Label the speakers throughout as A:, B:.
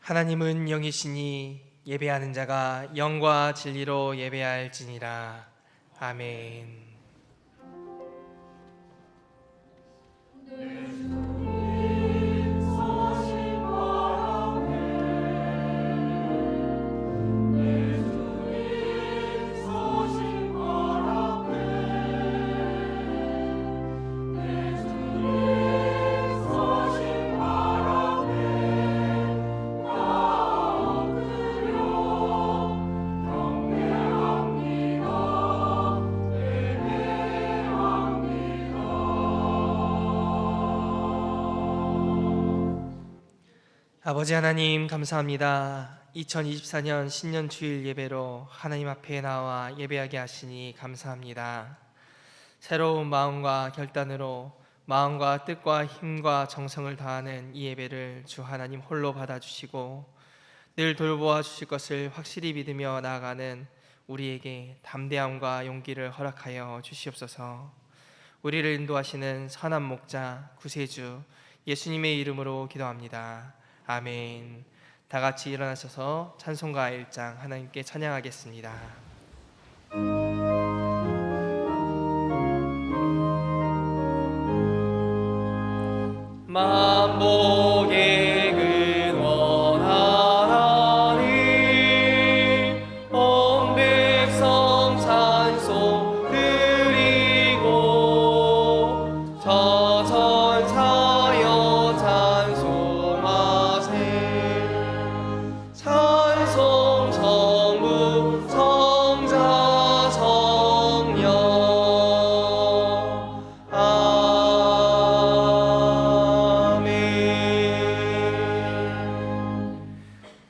A: 하나님은 영이시니 예배하는 자가 영과 진리로 예배할지니라. 아멘. 아버지 하나님 감사합니다. 2024년 신년 주일 예배로 하나님 앞에 나와 예배하게 하시니 감사합니다. 새로운 마음과 결단으로 마음과 뜻과 힘과 정성을 다하는 이 예배를 주 하나님 홀로 받아주시고 늘 돌보아 주실 것을 확실히 믿으며 나아가는 우리에게 담대함과 용기를 허락하여 주시옵소서. 우리를 인도하시는 선한 목자 구세주 예수님의 이름으로 기도합니다. 아멘. 다 같이 일어나셔서 찬송가 1장 하나님께 찬양하겠습니다. 만복의 근원 하나님 온 백성 찬송 드리고 저 천사여 찬송하세. 찬송 성부 성자 성령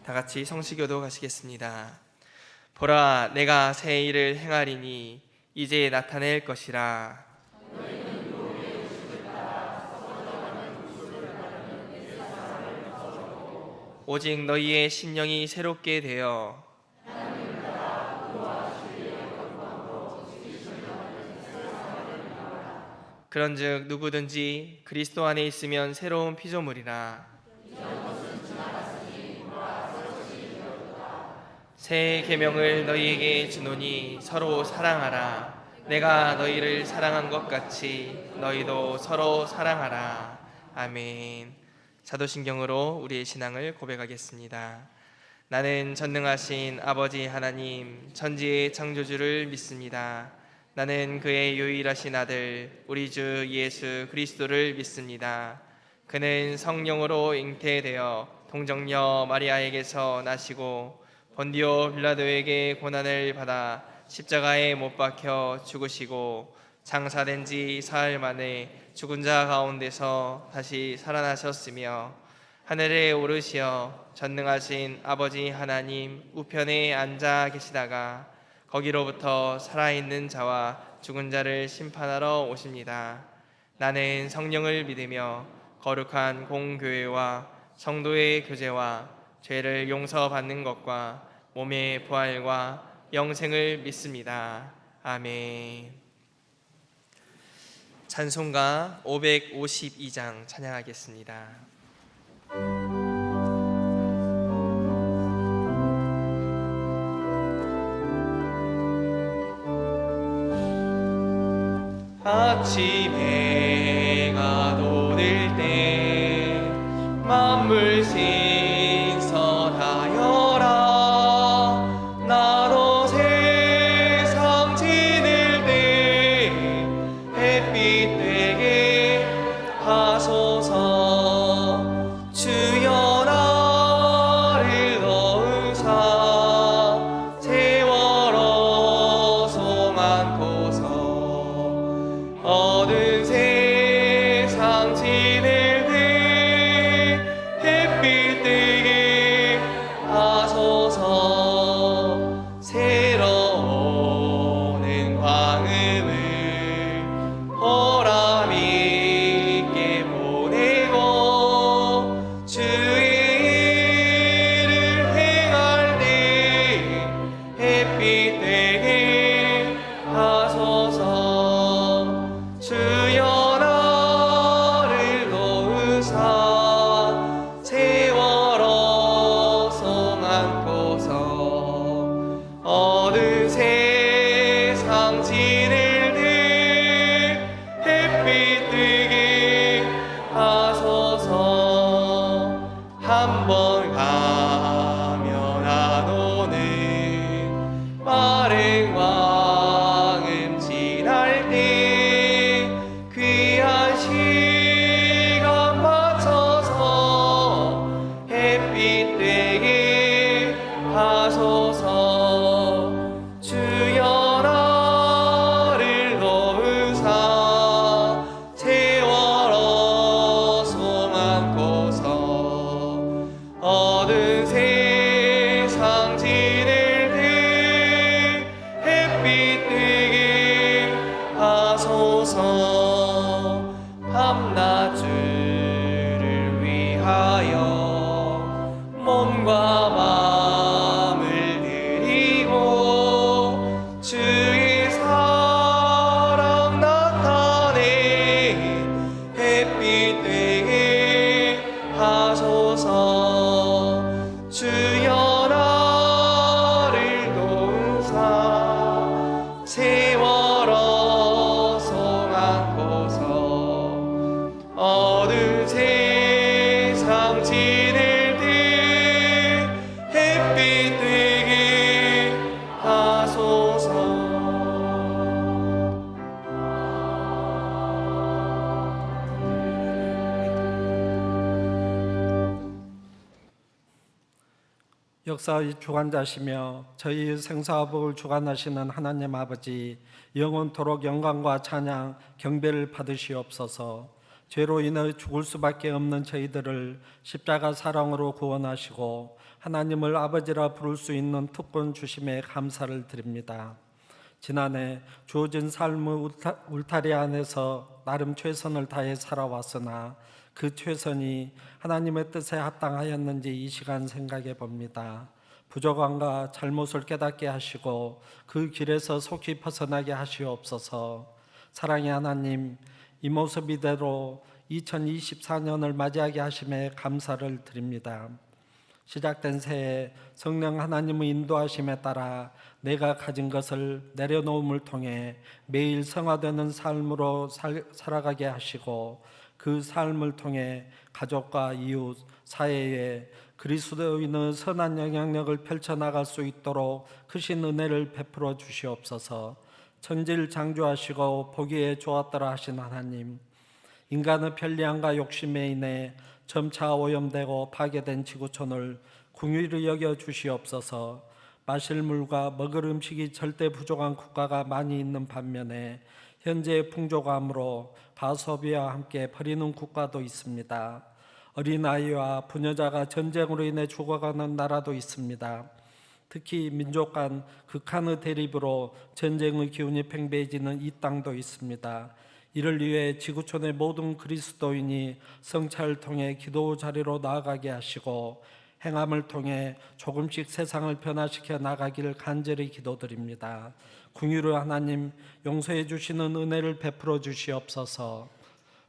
A: 같이 성시교도 가시겠습니다. 보라, 내가 새 일을 행하리니 이제 나타낼 것이라. 오직 너희의 심령이 새롭게 되어 그런즉 누구든지 그리스도 안에 있으면 새로운 피조물이라. 새 계명을 너희에게 주노니 서로 사랑하라. 내가 너희를 사랑한 것 같이 너희도 서로 사랑하라. 아멘. 사도신경으로 우리의 신앙을 고백하겠습니다. 나는 전능하신 아버지 하나님 천지의 창조주를 믿습니다. 나는 그의 유일하신 아들 우리 주 예수 그리스도를 믿습니다. 그는 성령으로 잉태되어 동정녀 마리아에게서 나시고 본디오 빌라도에게 고난을 받아 십자가에 못 박혀 죽으시고 장사된 지 사흘 만에 죽은 자 가운데서 다시 살아나셨으며 하늘에 오르시어 전능하신 아버지 하나님 우편에 앉아 계시다가 거기로부터 살아있는 자와 죽은 자를 심판하러 오십니다. 나는 성령을 믿으며 거룩한 공교회와 성도의 교제와 죄를 용서받는 것과 몸의 부활과 영생을 믿습니다. 아멘. 찬송가 552장 찬양하겠습니다. 아침에 해가 돋을 때 만물 신선하여라. 나로 세상 지낼 때 햇빛 되게 하소서. 주여 나를 넣으사 세월호 송 안고서 얻은 새 주여 나를 도우사 세월호 송 안고서 어두운 세상 지를 들 햇빛 되게 하소서. 밤낮 주를 위하여 몸과 마음을 드리고 주의 사랑 나타내 햇빛 되게 하소서. 주여 나를 도우사 세월호 송 안고서 어두운 세상 지를 들 햇빛 되게 하소서.
B: 역사의 주관자시며 저희 생사복을 주관하시는 하나님 아버지, 영원토록 영광과 찬양, 경배를 받으시옵소서. 죄로 인해 죽을 수밖에 없는 저희들을 십자가 사랑으로 구원하시고 하나님을 아버지라 부를 수 있는 특권 주심에 감사를 드립니다. 지난해 주어진 삶의 울타리 안에서 나름 최선을 다해 살아왔으나 그 최선이 하나님의 뜻에 합당하였는지 이 시간 생각해 봅니다. 부족함과 잘못을 깨닫게 하시고 그 길에서 속히 벗어나게 하시옵소서. 사랑의 하나님, 이 모습 이대로 2024년을 맞이하게 하심에 감사를 드립니다. 시작된 새해 성령 하나님의 인도하심에 따라 내가 가진 것을 내려놓음을 통해 매일 성화되는 삶으로 살아가게 하시고 그 삶을 통해 가족과 이웃, 사회에 그리스도인의 선한 영향력을 펼쳐나갈 수 있도록 크신 은혜를 베풀어 주시옵소서. 천지를 창조하시고 보기에 좋았더라 하신 하나님, 인간의 편리함과 욕심에 인해 점차 오염되고 파괴된 지구촌을 긍휼히 여겨 주시옵소서. 마실 물과 먹을 음식이 절대 부족한 국가가 많이 있는 반면에 현재의 풍족함으로 과소비와 함께 버리는 국가도 있습니다. 어린아이와 부녀자가 전쟁으로 인해 죽어가는 나라도 있습니다. 특히 민족 간 극한의 대립으로 전쟁의 기운이 팽배해지는 이 땅도 있습니다. 이를 위해 지구촌의 모든 그리스도인이 성찰을 통해 기도 자리로 나아가게 하시고 행함을 통해 조금씩 세상을 변화시켜 나가기를 간절히 기도드립니다. 긍휼의 하나님, 용서해 주시는 은혜를 베풀어 주시옵소서.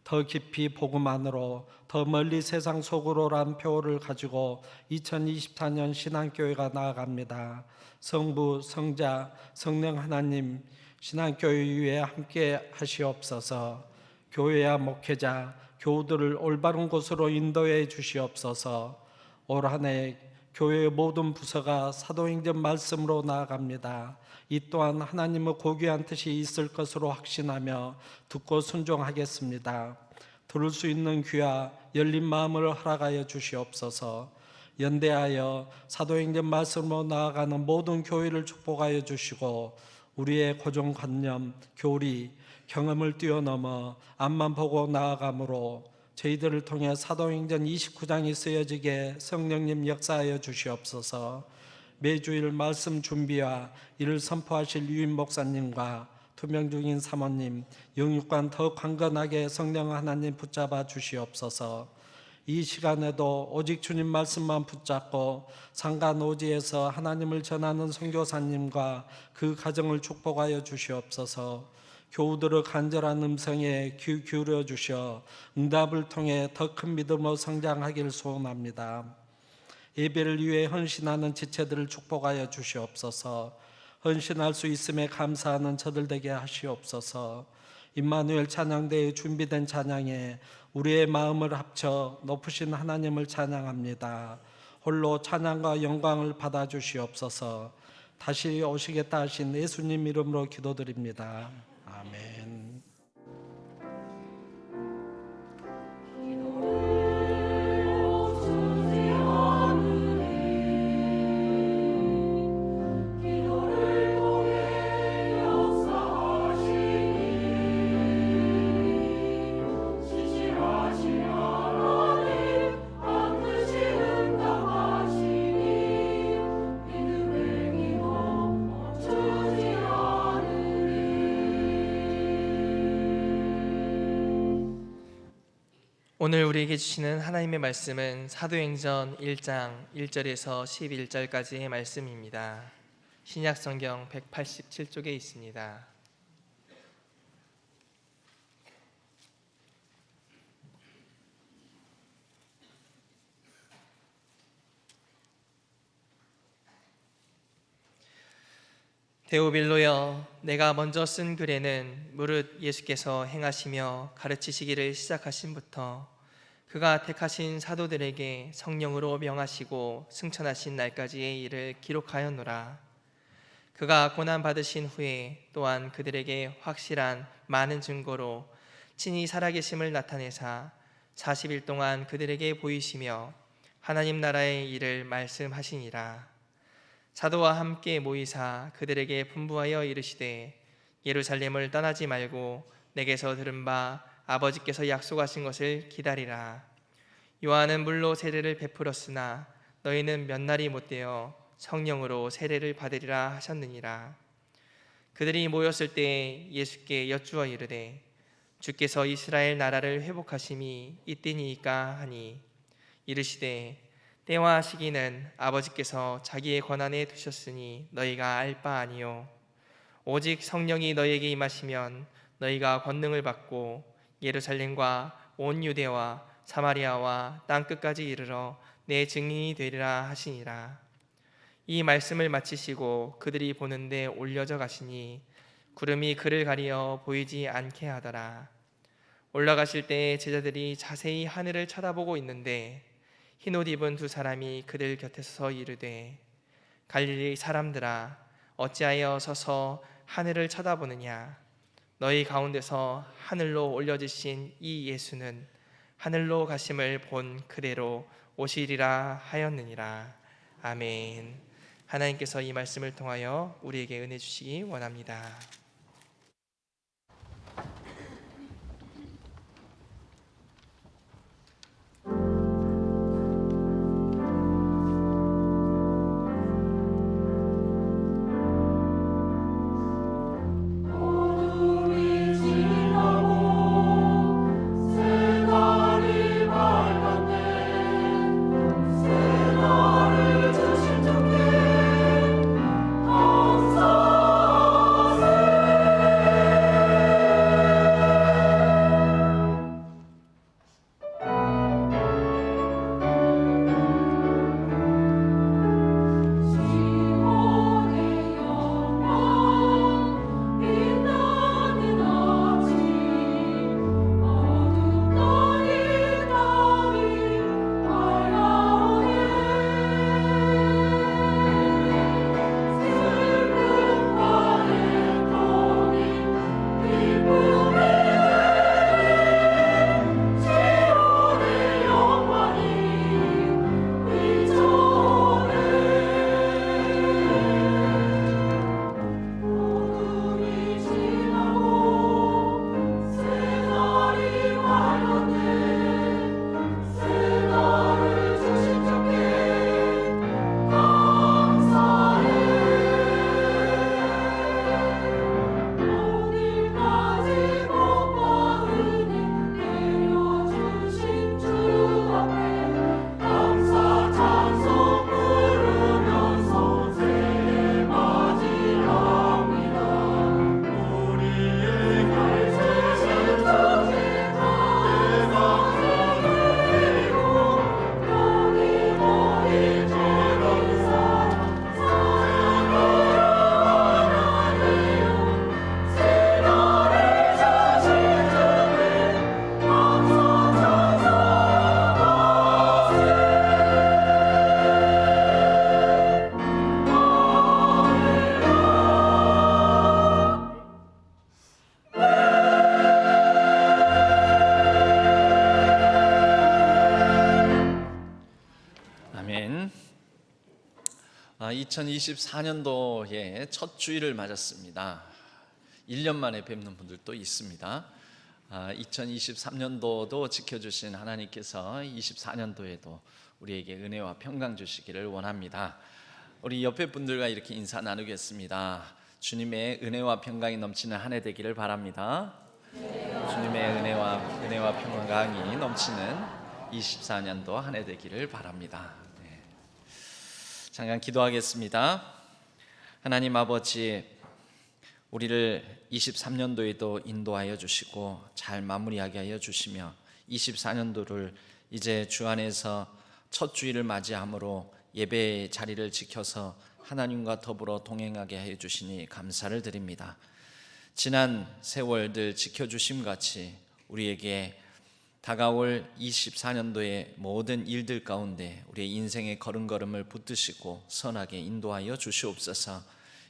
B: 더 깊이 복음 안으로, 더 멀리 세상 속으로란 표어를 가지고 2024년 신앙교회가 나아갑니다. 성부, 성자, 성령 하나님, 신앙교회 위에 함께 하시옵소서. 교회와 목회자, 교우들을 올바른 곳으로 인도해 주시옵소서. 올 한 해 교회의 모든 부서가 사도행전 말씀으로 나아갑니다. 이 또한 하나님의 고귀한 뜻이 있을 것으로 확신하며 듣고 순종하겠습니다. 들을 수 있는 귀와 열린 마음을 허락하여 주시옵소서. 연대하여 사도행전 말씀으로 나아가는 모든 교회를 축복하여 주시고 우리의 고정관념, 교리, 경험을 뛰어넘어 앞만 보고 나아가므로 저희들을 통해 사도행전 29장이 쓰여지게 성령님 역사하여 주시옵소서. 매주일 말씀 준비와 이를 선포하실 유인 목사님과 투명 중인 사모님, 영육관 더 강건하게 성령 하나님 붙잡아 주시옵소서. 이 시간에도 오직 주님 말씀만 붙잡고 상간오지에서 하나님을 전하는 선교사님과 그 가정을 축복하여 주시옵소서. 교우들의 간절한 음성에 귀 기울여 주셔 응답을 통해 더 큰 믿음으로 성장하기를 소원합니다. 예배를 위해 헌신하는 지체들을 축복하여 주시옵소서. 헌신할 수 있음에 감사하는 저들 되게 하시옵소서. 임마누엘 찬양대에 준비된 찬양에 우리의 마음을 합쳐 높으신 하나님을 찬양합니다. 홀로 찬양과 영광을 받아 주시옵소서. 다시 오시겠다 하신 예수님 이름으로 기도드립니다. 아멘.
A: 오늘 우리에게 주시는 하나님의 말씀은 사도행전 1장 1절에서 11절까지의 말씀입니다. 신약성경 187쪽에 있습니다. 데오빌로여, 내가 먼저 쓴 글에는 무릇 예수께서 행하시며 가르치시기를 시작하신부터 그가 택하신 사도들에게 성령으로 명하시고 승천하신 날까지의 일을 기록하였노라. 그가 고난 받으신 후에 또한 그들에게 확실한 많은 증거로 친히 살아계심을 나타내사 40일 동안 그들에게 보이시며 하나님 나라의 일을 말씀하시니라. 사도와 함께 모이사 그들에게 분부하여 이르시되 예루살렘을 떠나지 말고 내게서 들은 바 아버지께서 약속하신 것을 기다리라. 요한은 물로 세례를 베풀었으나 너희는 몇 날이 못되어 성령으로 세례를 받으리라 하셨느니라. 그들이 모였을 때 예수께 여쭈어 이르되 주께서 이스라엘 나라를 회복하심이 이때니이까 하니 이르시되 때와 시기는 아버지께서 자기의 권한에 두셨으니 너희가 알 바 아니요 오직 성령이 너희에게 임하시면 너희가 권능을 받고 예루살렘과 온 유대와 사마리아와 땅 끝까지 이르러 내 증인이 되리라 하시니라. 이 말씀을 마치시고 그들이 보는데 올려져 가시니 구름이 그를 가리어 보이지 않게 하더라. 올라가실 때 제자들이 자세히 하늘을 쳐다보고 있는데 흰옷 입은 두 사람이 그들 곁에 서서 이르되 갈릴리 사람들아, 어찌하여 서서 하늘을 쳐다보느냐? 너희 가운데서 하늘로 올려지신 이 예수는 하늘로 가심을 본 그대로 오시리라 하였느니라. 아멘. 하나님께서 이 말씀을 통하여 우리에게 은혜 주시기 원합니다.
C: 아멘. 2024년도에 첫 주일을 맞았습니다. 1년 만에 뵙는 분들도 있습니다. 2023년도도 지켜주신 하나님께서 24년도에도 우리에게 은혜와 평강 주시기를 원합니다. 우리 옆에 분들과 이렇게 인사 나누겠습니다. 주님의 은혜와 평강이 넘치는 한 해 되기를 바랍니다. 주님의 은혜와 평화가 강이 넘치는 24년도 한 해 되기를 바랍니다. 네. 잠깐 기도하겠습니다. 하나님 아버지, 우리를 23년도에도 인도하여 주시고 잘 마무리하게 하여 주시며 24년도를 이제 주 안에서 첫 주일을 맞이함으로 예배의 자리를 지켜서 하나님과 더불어 동행하게 하여 주시니 감사를 드립니다. 지난 세월들 지켜주심 같이 우리에게 다가올 24년도의 모든 일들 가운데 우리의 인생의 걸음걸음을 붙드시고 선하게 인도하여 주시옵소서.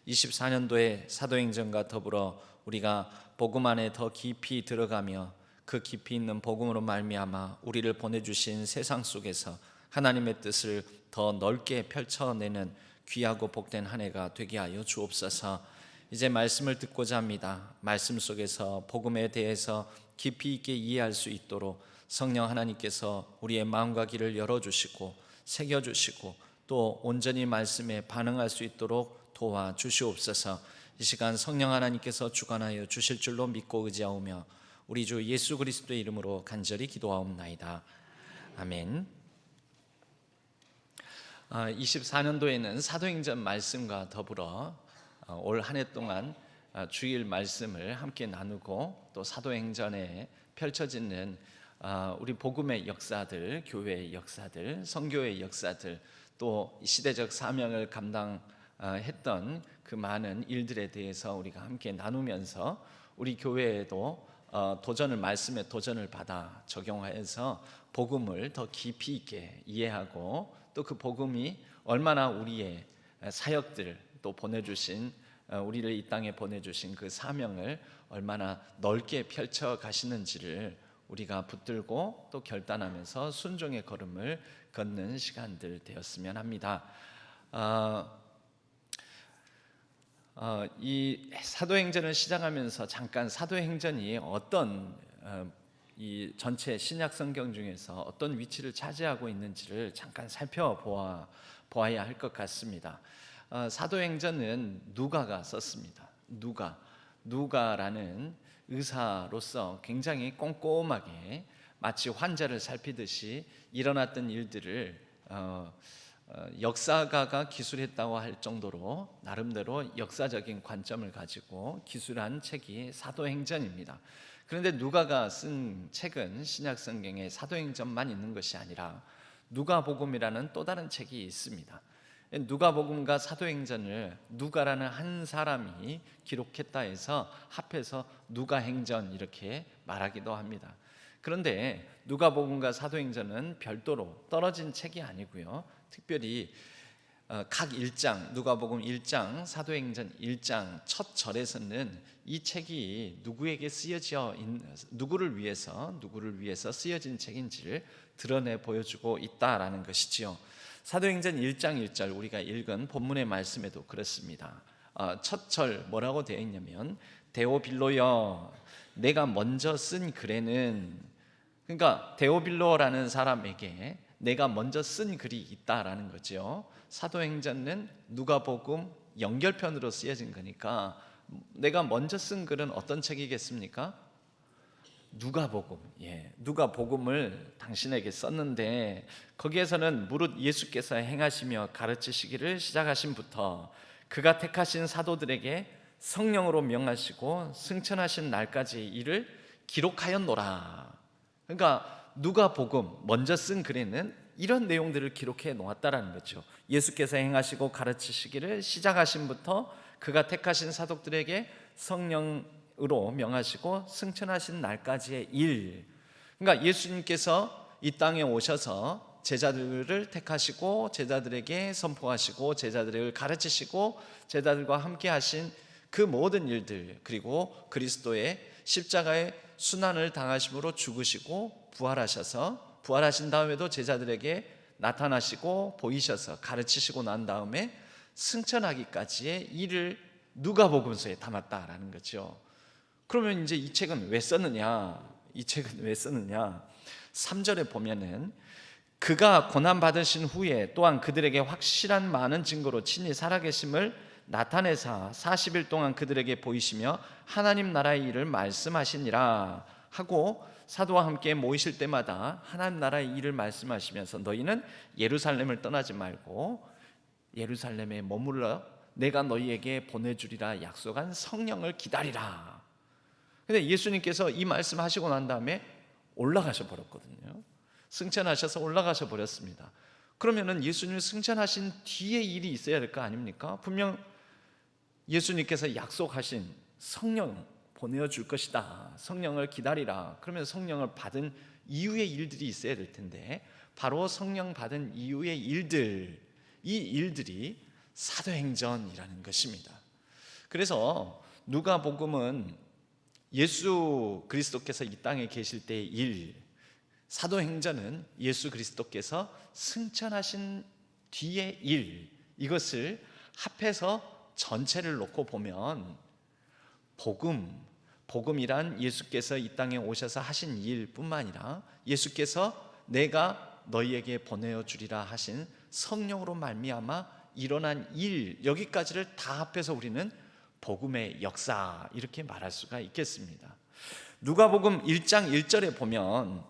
C: 24년도에 사도행전과 더불어 우리가 복음 안에 더 깊이 들어가며 그 깊이 있는 복음으로 말미암아 우리를 보내주신 세상 속에서 하나님의 뜻을 더 넓게 펼쳐내는 귀하고 복된 한 해가 되게 하여 주옵소서. 이제 말씀을 듣고자 합니다. 말씀 속에서 복음에 대해서 깊이 있게 이해할 수 있도록 성령 하나님께서 우리의 마음과 귀를 열어주시고 새겨주시고 또 온전히 말씀에 반응할 수 있도록 도와주시옵소서. 이 시간 성령 하나님께서 주관하여 주실 줄로 믿고 의지하오며 우리 주 예수 그리스도의 이름으로 간절히 기도하옵나이다. 아멘. 24년도에는 사도행전 말씀과 더불어 올 한 해 동안 주일 말씀을 함께 나누고 또 사도행전에 펼쳐지는 우리 복음의 역사들, 교회의 역사들, 선교의 역사들, 또 시대적 사명을 감당했던 그 많은 일들에 대해서 우리가 함께 나누면서 우리 교회에도 말씀의 도전을 받아 적용하여서 복음을 더 깊이 있게 이해하고 또 그 복음이 얼마나 우리의 사역들 또 보내주신 우리를 이 땅에 보내주신 그 사명을 얼마나 넓게 펼쳐 가시는지를 우리가 붙들고 또 결단하면서 순종의 걸음을 걷는 시간들 되었으면 합니다. 이 사도행전을 시작하면서 잠깐 사도행전이 어떤 이 전체 신약 성경 중에서 어떤 위치를 차지하고 있는지를 잠깐 살펴보아야 할 것 같습니다. 사도행전은 누가가 썼습니다. 누가라는 의사로서 굉장히 꼼꼼하게 마치 환자를 살피듯이 일어났던 일들을 역사가가 기술했다고 할 정도로 나름대로 역사적인 관점을 가지고 기술한 책이 사도행전입니다. 그런데 누가가 쓴 책은 신약 성경에 사도행전만 있는 것이 아니라 누가복음이라는 또 다른 책이 있습니다. 누가복음과 사도행전을 누가라는 한 사람이 기록했다 해서 합해서 누가행전 이렇게 말하기도 합니다. 그런데 누가복음과 사도행전은 별도로 떨어진 책이 아니고요. 특별히 각 1장, 누가복음 1장, 사도행전 1장 첫 절에서는 이 책이 누구를 위해서 쓰여진 책인지를 드러내 보여주고 있다라는 것이지요. 사도행전 1장 1절 우리가 읽은 본문의 말씀에도 그렇습니다. 첫 절 뭐라고 되어 있냐면 데오빌로여 내가 먼저 쓴 글에는, 그러니까 데오빌로라는 사람에게 내가 먼저 쓴 글이 있다라는 거죠. 사도행전은 누가복음 연결편으로 쓰여진 거니까 내가 먼저 쓴 글은 어떤 책이겠습니까? 누가복음. 누가복음을 당신에게 썼는데 거기에서는 무릇 예수께서 행하시며 가르치시기를 시작하신부터 그가 택하신 사도들에게 성령으로 명하시고 승천하신 날까지의 일을 기록하였노라. 그러니까 누가복음 먼저 쓴 글에는 이런 내용들을 기록해 놓았다라는 거죠. 예수께서 행하시고 가르치시기를 시작하신부터 그가 택하신 사도들에게 성령으로 명하시고 승천하신 날까지의 일. 그러니까 예수님께서 이 땅에 오셔서 제자들을 택하시고 제자들에게 선포하시고 제자들을 가르치시고 제자들과 함께 하신 그 모든 일들, 그리고 그리스도의 십자가의 순환을 당하심으로 죽으시고 부활하신 다음에도 제자들에게 나타나시고 보이셔서 가르치시고 난 다음에 승천하기까지의 일을 누가복음서에 담았다라는 거죠. 그러면 이제 이 책은 왜 썼느냐? 3절에 보면은 그가 고난 받으신 후에 또한 그들에게 확실한 많은 증거로 친히 살아계심을 나타내사 40일 동안 그들에게 보이시며 하나님 나라의 일을 말씀하시니라 하고, 사도와 함께 모이실 때마다 하나님 나라의 일을 말씀하시면서 너희는 예루살렘을 떠나지 말고 예루살렘에 머물러 내가 너희에게 보내주리라 약속한 성령을 기다리라. 근데 예수님께서 이 말씀하시고 난 다음에 올라가셔 버렸거든요. 승천하셔서 올라가셔 버렸습니다. 그러면은 예수님이 승천하신 뒤에 일이 있어야 될 거 아닙니까? 분명 예수님께서 약속하신 성령 보내줄 것이다, 성령을 기다리라, 그러면 성령을 받은 이후의 일들이 있어야 될 텐데, 바로 성령 받은 이후의 일들, 이 일들이 사도행전이라는 것입니다. 그래서 누가복음은 예수 그리스도께서 이 땅에 계실 때의 일, 사도행전은 예수 그리스도께서 승천하신 뒤의 일, 이것을 합해서 전체를 놓고 보면 복음이란 예수께서 이 땅에 오셔서 하신 일뿐만 아니라 예수께서 내가 너희에게 보내어 주리라 하신 성령으로 말미암아 일어난 일, 여기까지를 다 합해서 우리는 복음의 역사, 이렇게 말할 수가 있겠습니다. 누가복음 1장 1절에 보면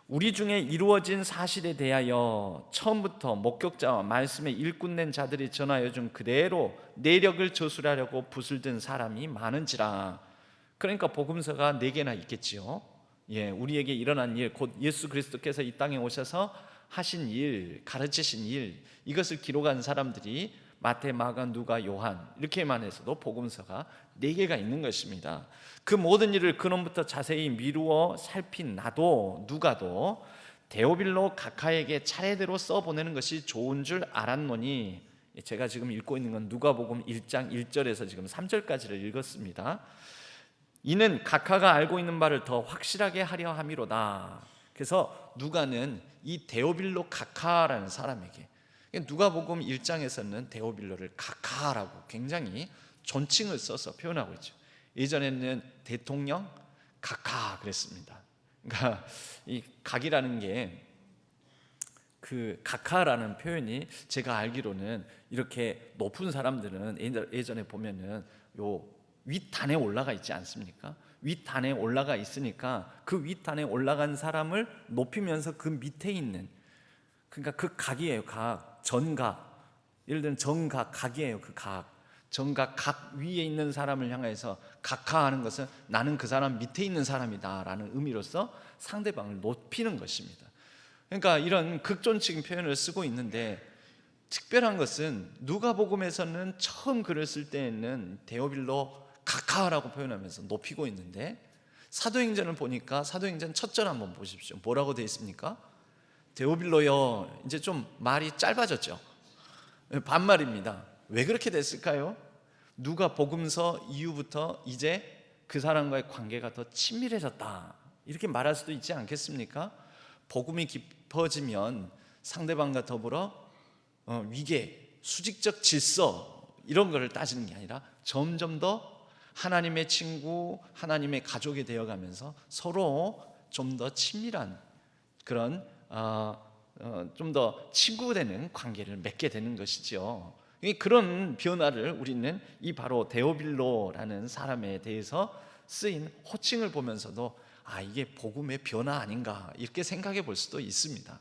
C: 우리 중에 이루어진 사실에 대하여 처음부터 목격자와 말씀에 일꾼낸 자들이 전하여 준 그대로 내력을 저술하려고 붓을 든 사람이 많은지라. 그러니까 복음서가 4개나 있겠지요. 우리에게 일어난 일, 곧 예수 그리스도께서 이 땅에 오셔서 하신 일, 가르치신 일, 이것을 기록한 사람들이 마태, 마가, 누가, 요한, 이렇게만 해서도 복음서가 4개가 있는 것입니다. 그 모든 일을 근원부터 자세히 미루어 살핀 나도, 누가도 데오빌로 각하에게 차례대로 써보내는 것이 좋은 줄 알았노니, 제가 지금 읽고 있는 건 누가복음 1장 1절에서 지금 3절까지를 읽었습니다. 이는 각하가 알고 있는 바를 더 확실하게 하려 함이로다. 그래서 누가는 이 데오빌로 각하라는 사람에게, 누가복음 1장에서는 데오빌로를 각하라고 굉장히 존칭을 써서 표현하고 있죠. 예전에는 대통령 각하 그랬습니다. 그러니까 이 각이라는 게, 그 각하라는 표현이 제가 알기로는 이렇게 높은 사람들은 예전에 보면은 요 윗단에 올라가 있지 않습니까? 윗단에 올라가 있으니까 그 윗단에 올라간 사람을 높이면서 그 밑에 있는, 그러니까 그 각이에요. 각, 전각, 예를 들면 정각, 각이에요. 그 각, 정각, 각 위에 있는 사람을 향해서 각하하는 것은 나는 그 사람 밑에 있는 사람이다 라는 의미로서 상대방을 높이는 것입니다. 그러니까 이런 극존칭 표현을 쓰고 있는데, 특별한 것은 누가복음에서는 처음 글을 쓸 때에는 데오빌로 각하라고 표현하면서 높이고 있는데, 사도행전을 보니까 사도행전 첫 절 한번 보십시오. 뭐라고 되어 있습니까? 데오빌로여. 이제 좀 말이 짧아졌죠. 반말입니다. 왜 그렇게 됐을까요? 누가복음서 이후부터 이제 그 사람과의 관계가 더 친밀해졌다, 이렇게 말할 수도 있지 않겠습니까? 복음이 깊어지면 상대방과 더불어 위계, 수직적 질서, 이런 것을 따지는 게 아니라 점점 더 하나님의 친구, 하나님의 가족이 되어가면서 서로 좀 더 친밀한 그런 좀 더 친구되는 관계를 맺게 되는 것이죠. 그런 변화를 우리는 이 바로 데오빌로라는 사람에 대해서 쓰인 호칭을 보면서도 이게 복음의 변화 아닌가, 이렇게 생각해 볼 수도 있습니다.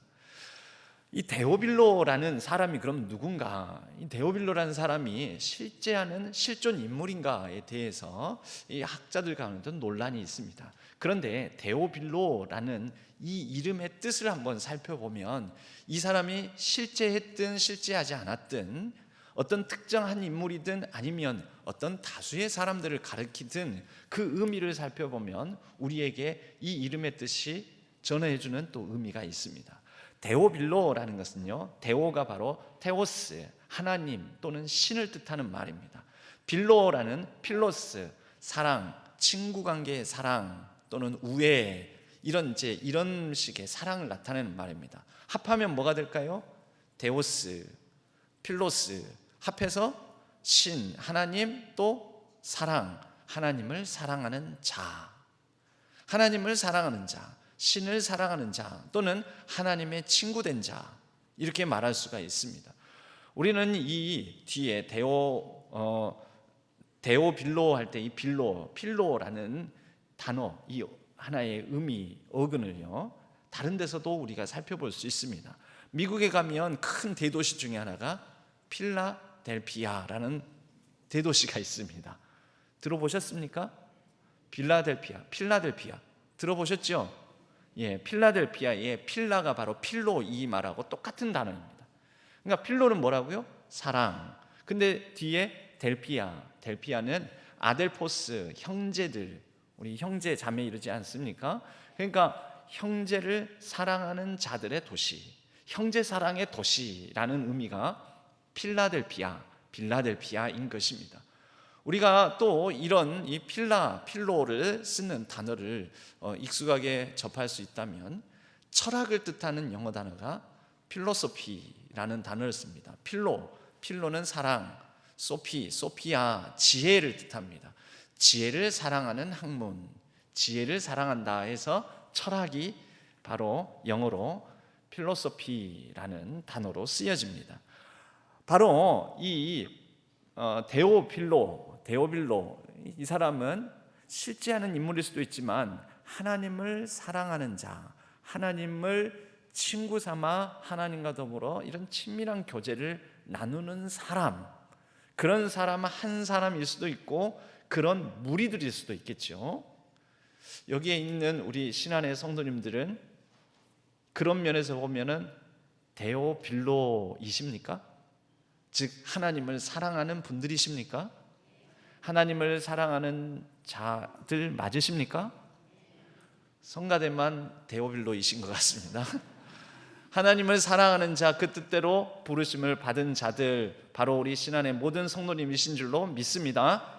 C: 이 데오빌로라는 사람이 그럼 누군가? 이 데오빌로라는 사람이 실제하는 실존 인물인가에 대해서 이 학자들 가운데 논란이 있습니다. 그런데 데오빌로라는 이 이름의 뜻을 한번 살펴보면, 이 사람이 실제했든 실제하지 않았든, 어떤 특정한 인물이든 아니면 어떤 다수의 사람들을 가리키든 그 의미를 살펴보면 우리에게 이 이름의 뜻이 전해주는 또 의미가 있습니다. 데오빌로라는 것은요, 데오가 바로 테오스, 하나님 또는 신을 뜻하는 말입니다. 빌로라는 필로스, 사랑, 친구 관계의 사랑 또는 우애, 이런 식의 사랑을 나타내는 말입니다. 합하면 뭐가 될까요? 데오스, 필로스, 합해서 신, 하나님, 또 사랑, 하나님을 사랑하는 자, 하나님을 사랑하는 자, 신을 사랑하는 자, 또는 하나님의 친구된 자, 이렇게 말할 수가 있습니다. 우리는 이 뒤에 데오 데오빌로 할 때 이 필로라는 단어, 이 하나의 의미, 어근을요 다른 데서도 우리가 살펴볼 수 있습니다. 미국에 가면 큰 대도시 중에 하나가 필라델피아라는 대도시가 있습니다. 들어보셨습니까? 필라델피아 들어보셨죠? 예, 필라델피아의 필라가 바로 필로, 이 말하고 똑같은 단어입니다. 그러니까 필로는 뭐라고요? 사랑. 근데 뒤에 델피아는 아델포스, 형제들, 우리 형제 자매 이러지 않습니까? 그러니까 형제를 사랑하는 자들의 도시, 형제 사랑의 도시라는 의미가 빌라델피아인 것입니다. 우리가 또 이런 이 필로를 쓰는 단어를 익숙하게 접할 수 있다면 철학을 뜻하는 영어 단어가 필로소피라는 단어를 씁니다. 필로는 사랑, 소피아 지혜를 뜻합니다. 지혜를 사랑하는 학문, 지혜를 사랑한다 해서 철학이 바로 영어로 필로소피라는 단어로 쓰여집니다. 바로 이 데오빌로 이 사람은 실제 하는 인물일 수도 있지만 하나님을 사랑하는 자, 하나님을 친구 삼아 하나님과 더불어 이런 친밀한 교제를 나누는 사람, 그런 사람 한 사람일 수도 있고 그런 무리들일 수도 있겠죠. 여기에 있는 우리 신안의 성도님들은 그런 면에서 보면은 데오빌로이십니까? 즉 하나님을 사랑하는 분들이십니까? 하나님을 사랑하는 자들 맞으십니까? 성가대만 데오빌로이신 것 같습니다. 하나님을 사랑하는 자, 그 뜻대로 부르심을 받은 자들, 바로 우리 신안의 모든 성도님이신 줄로 믿습니다.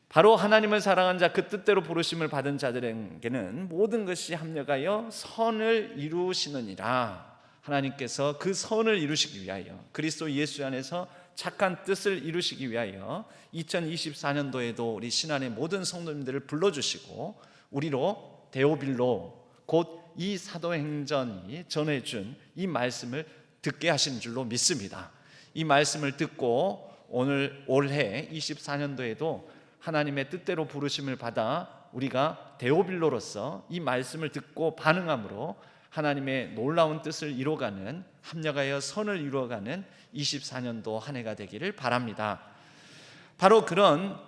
C: 바로 하나님을 사랑한 자, 그 뜻대로 부르심을 받은 자들에게는 모든 것이 합력하여 선을 이루시느니라. 하나님께서 그 선을 이루시기 위하여, 그리스도 예수 안에서 착한 뜻을 이루시기 위하여 2024년도에도 우리 신안의 모든 성도님들을 불러주시고 우리로 데오빌로, 곧 이 사도행전이 전해준 이 말씀을 듣게 하신 줄로 믿습니다. 이 말씀을 듣고 올해 24년도에도 하나님의 뜻대로 부르심을 받아 우리가 데오빌로로서 이 말씀을 듣고 반응함으로 하나님의 놀라운 뜻을 이루어가는, 합력하여 선을 이루어가는 24년도 한 해가 되기를 바랍니다. 바로 그런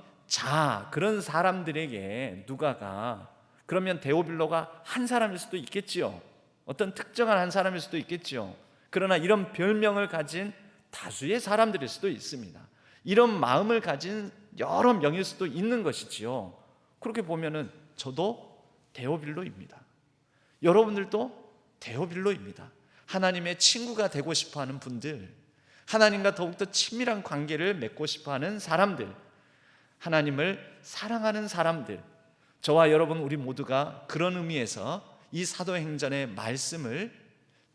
C: 사람들에게 누가가, 그러면 데오빌로가 한 사람일 수도 있겠지요. 어떤 특정한 한 사람일 수도 있겠지요. 그러나 이런 별명을 가진 다수의 사람들일 수도 있습니다. 이런 마음을 가진 여러 명일 수도 있는 것이지요. 그렇게 보면은 저도 데오빌로입니다. 여러분들도 데오빌로입니다. 하나님의 친구가 되고 싶어하는 분들, 하나님과 더욱더 친밀한 관계를 맺고 싶어하는 사람들, 하나님을 사랑하는 사람들, 저와 여러분 우리 모두가 그런 의미에서 이 사도행전의 말씀을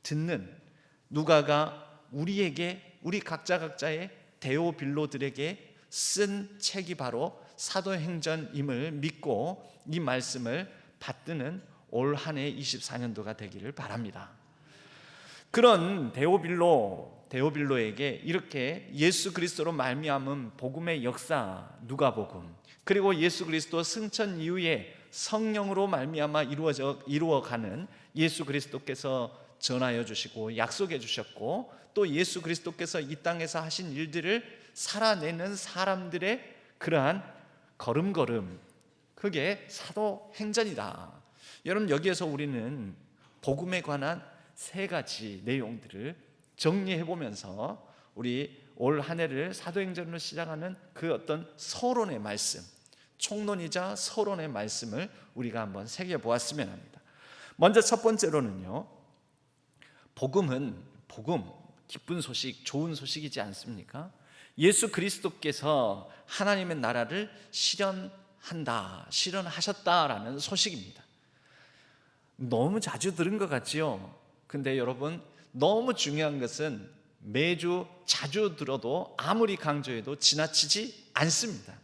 C: 듣는, 누가가 우리에게, 우리 각자의 데오빌로들에게 쓴 책이 바로 사도행전임을 믿고 이 말씀을 받드는 올 한 해 24년도가 되기를 바랍니다. 그런 데오빌로에게 이렇게 예수 그리스도로 말미암은 복음의 역사, 누가복음, 그리고 예수 그리스도 승천 이후에 성령으로 말미암아 이루어가는 예수 그리스도께서 전하여 주시고 약속해 주셨고, 또 예수 그리스도께서 이 땅에서 하신 일들을 살아내는 사람들의 그러한 걸음걸음, 그게 사도행전이다. 여러분, 여기에서 우리는 복음에 관한 세 가지 내용들을 정리해 보면서 우리 올 한 해를 사도행전으로 시작하는 그 어떤 서론의 말씀, 총론이자 서론의 말씀을 우리가 한번 새겨보았으면 합니다. 먼저 첫 번째로는요, 복음, 기쁜 소식, 좋은 소식이지 않습니까? 예수 그리스도께서 하나님의 나라를 실현하셨다라는 소식입니다. 너무 자주 들은 것 같지요? 근데 여러분, 너무 중요한 것은 매주 자주 들어도 아무리 강조해도 지나치지 않습니다.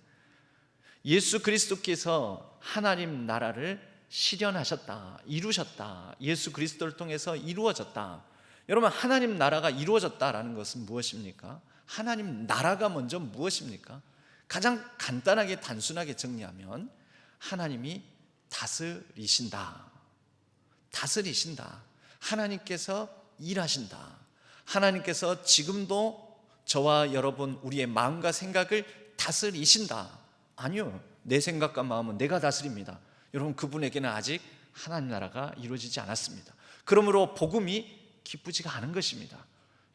C: 예수 그리스도께서 하나님 나라를 실현하셨다, 이루셨다, 예수 그리스도를 통해서 이루어졌다. 여러분, 하나님 나라가 이루어졌다라는 것은 무엇입니까? 하나님 나라가 먼저 무엇입니까? 가장 간단하게 단순하게 정리하면 하나님이 다스리신다. 다스리신다. 하나님께서 일하신다. 하나님께서 지금도 저와 여러분 우리의 마음과 생각을 다스리신다. 아니요, 내 생각과 마음은 내가 다스립니다. 여러분, 그분에게는 아직 하나님 나라가 이루어지지 않았습니다. 그러므로 복음이 기쁘지가 않은 것입니다.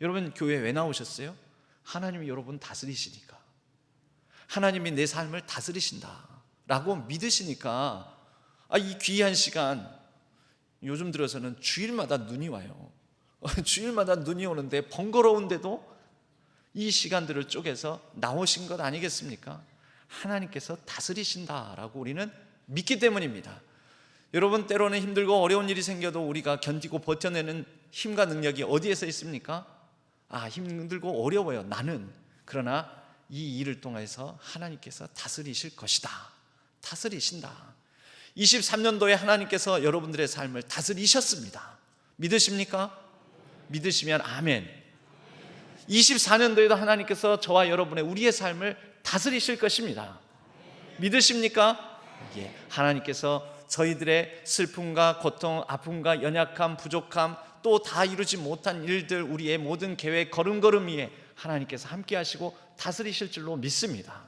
C: 여러분, 교회 왜 나오셨어요? 하나님이 여러분 다스리시니까, 하나님이 내 삶을 다스리신다 라고 믿으시니까 이 귀한 시간, 요즘 들어서는 주일마다 눈이 와요. 주일마다 눈이 오는데 번거로운데도 이 시간들을 쪼개서 나오신 것 아니겠습니까? 하나님께서 다스리신다라고 우리는 믿기 때문입니다. 여러분, 때로는 힘들고 어려운 일이 생겨도 우리가 견디고 버텨내는 힘과 능력이 어디에서 있습니까? 힘들고 어려워요, 나는. 그러나 이 일을 통해서 하나님께서 다스리실 것이다. 다스리신다. 23년도에 하나님께서 여러분들의 삶을 다스리셨습니다. 믿으십니까? 믿으시면 아멘. 24년도에도 하나님께서 저와 여러분의 우리의 삶을 다스리실 것입니다. 믿으십니까? 예. 하나님께서 저희들의 슬픔과 고통, 아픔과 연약함, 부족함, 또 다 이루지 못한 일들, 우리의 모든 계획 걸음걸음 위에 하나님께서 함께 하시고 다스리실 줄로 믿습니다.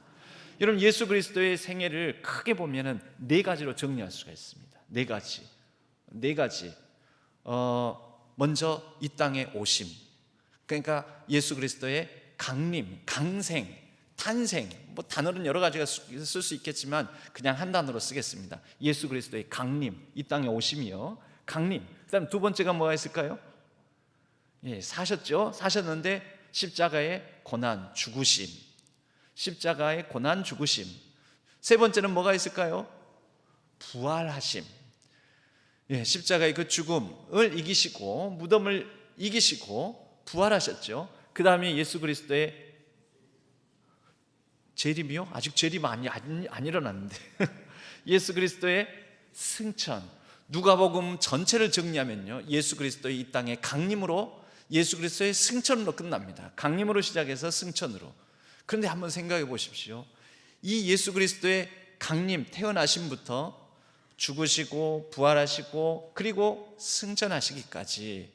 C: 여러분, 예수 그리스도의 생애를 크게 보면은 네 가지로 정리할 수가 있습니다. 네 가지. 먼저 이 땅에 오심. 그러니까 예수 그리스도의 강림, 강생, 탄생, 단어는 여러 가지가 쓸 수 있겠지만 그냥 한 단어로 쓰겠습니다. 예수 그리스도의 강림, 이 땅에 오심이요, 강림. 그다음 두 번째가 뭐가 있을까요? 사셨죠. 사셨는데 십자가의 고난, 죽으심. 십자가의 고난, 죽으심. 세 번째는 뭐가 있을까요? 부활하심. 십자가의 그 죽음을 이기시고 무덤을 이기시고 부활하셨죠. 그 다음에 예수 그리스도의 재림이요? 아직 재림 안 일어났는데 예수 그리스도의 승천. 누가복음 전체를 정리하면요, 예수 그리스도의 이 땅의 강림으로, 예수 그리스도의 승천으로 끝납니다. 강림으로 시작해서 승천으로. 그런데 한번 생각해 보십시오. 이 예수 그리스도의 강림, 태어나심부터 죽으시고 부활하시고 그리고 승천하시기까지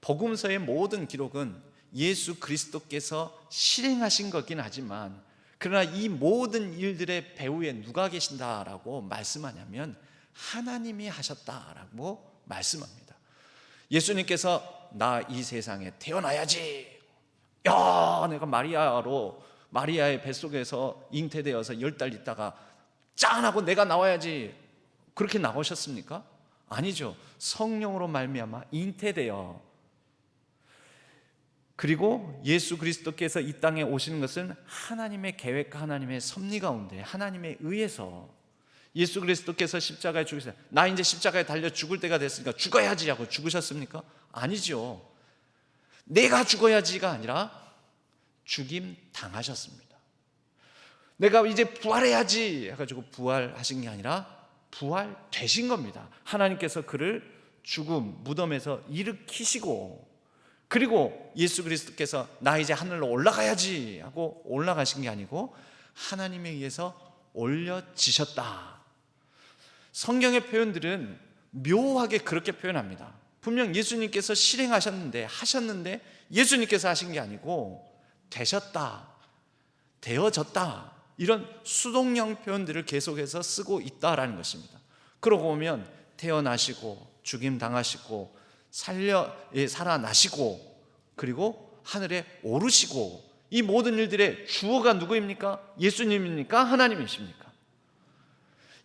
C: 복음서의 모든 기록은 예수 그리스도께서 실행하신 거긴 하지만, 그러나 이 모든 일들의 배후에 누가 계신다라고 말씀하냐면 하나님이 하셨다라고 말씀합니다. 예수님께서 나 이 세상에 태어나야지, 내가 마리아의 뱃속에서 잉태되어서 10달 있다가 짠하고 내가 나와야지, 그렇게 나오셨습니까? 아니죠. 성령으로 말미암아 잉태되어, 그리고 예수 그리스도께서 이 땅에 오시는 것은 하나님의 계획과 하나님의 섭리 가운데 하나님에 의해서, 예수 그리스도께서 십자가에 죽으셨어요. 나 이제 십자가에 달려 죽을 때가 됐으니까 죽어야지 하고 죽으셨습니까? 아니죠. 내가 죽어야지가 아니라 죽임 당하셨습니다. 내가 이제 부활해야지 해가지고 부활하신 게 아니라 부활되신 겁니다. 하나님께서 그를 죽음, 무덤에서 일으키시고, 그리고 예수 그리스도께서 나 이제 하늘로 올라가야지 하고 올라가신 게 아니고 하나님에 의해서 올려지셨다. 성경의 표현들은 묘하게 그렇게 표현합니다. 분명 예수님께서 실행하셨는데, 하셨는데 예수님께서 하신 게 아니고 되셨다, 되어졌다, 이런 수동형 표현들을 계속해서 쓰고 있다라는 것입니다. 그러고 보면 태어나시고 죽임 당하시고 살아나시고 그리고 하늘에 오르시고, 이 모든 일들의 주어가 누구입니까? 예수님입니까? 하나님이십니까?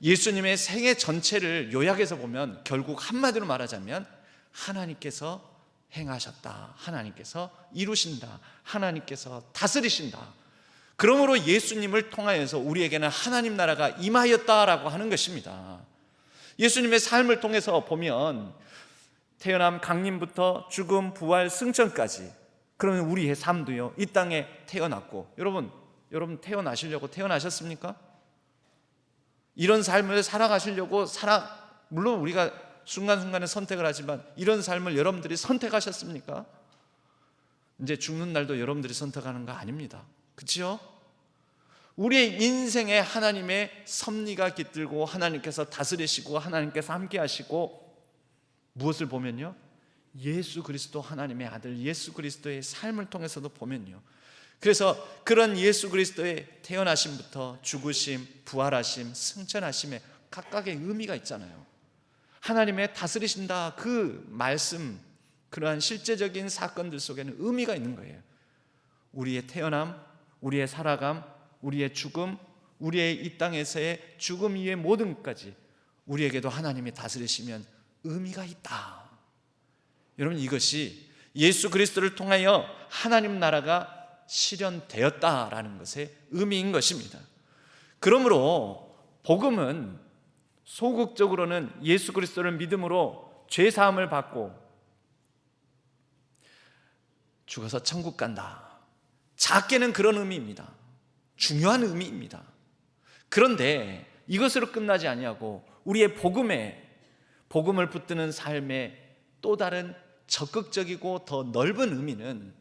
C: 예수님의 생애 전체를 요약해서 보면 결국 한마디로 말하자면 하나님께서 행하셨다, 하나님께서 이루신다, 하나님께서 다스리신다. 그러므로 예수님을 통하여서 우리에게는 하나님 나라가 임하였다라고 하는 것입니다. 예수님의 삶을 통해서 보면 태어남, 강림부터 죽음, 부활, 승천까지, 그러면 우리의 삶도요, 이 땅에 태어났고, 여러분 태어나시려고 태어나셨습니까? 이런 삶을 살아가시려고 물론 우리가 순간순간에 선택을 하지만 이런 삶을 여러분들이 선택하셨습니까? 이제 죽는 날도 여러분들이 선택하는 거 아닙니다. 그렇죠? 우리의 인생에 하나님의 섭리가 깃들고 하나님께서 다스리시고 하나님께서 함께 하시고 무엇을 보면요, 예수 그리스도 하나님의 아들 예수 그리스도의 삶을 통해서도 보면요, 그래서 그런 예수 그리스도의 태어나심부터 죽으심, 부활하심, 승천하심에 각각의 의미가 있잖아요. 하나님의 다스리신다 그 말씀, 그러한 실제적인 사건들 속에는 의미가 있는 거예요. 우리의 태어남, 우리의 살아감, 우리의 죽음, 우리의 이 땅에서의 죽음 이후의 모든 것까지 우리에게도 하나님이 다스리시면 의미가 있다. 여러분, 이것이 예수 그리스도를 통하여 하나님 나라가 실현되었다라는 것의 의미인 것입니다. 그러므로 복음은 소극적으로는 예수 그리스도를 믿음으로 죄 사함을 받고 죽어서 천국 간다, 작게는 그런 의미입니다. 중요한 의미입니다. 그런데 이것으로 끝나지 아니하고 우리의 복음을 붙드는 삶의 또 다른 적극적이고 더 넓은 의미는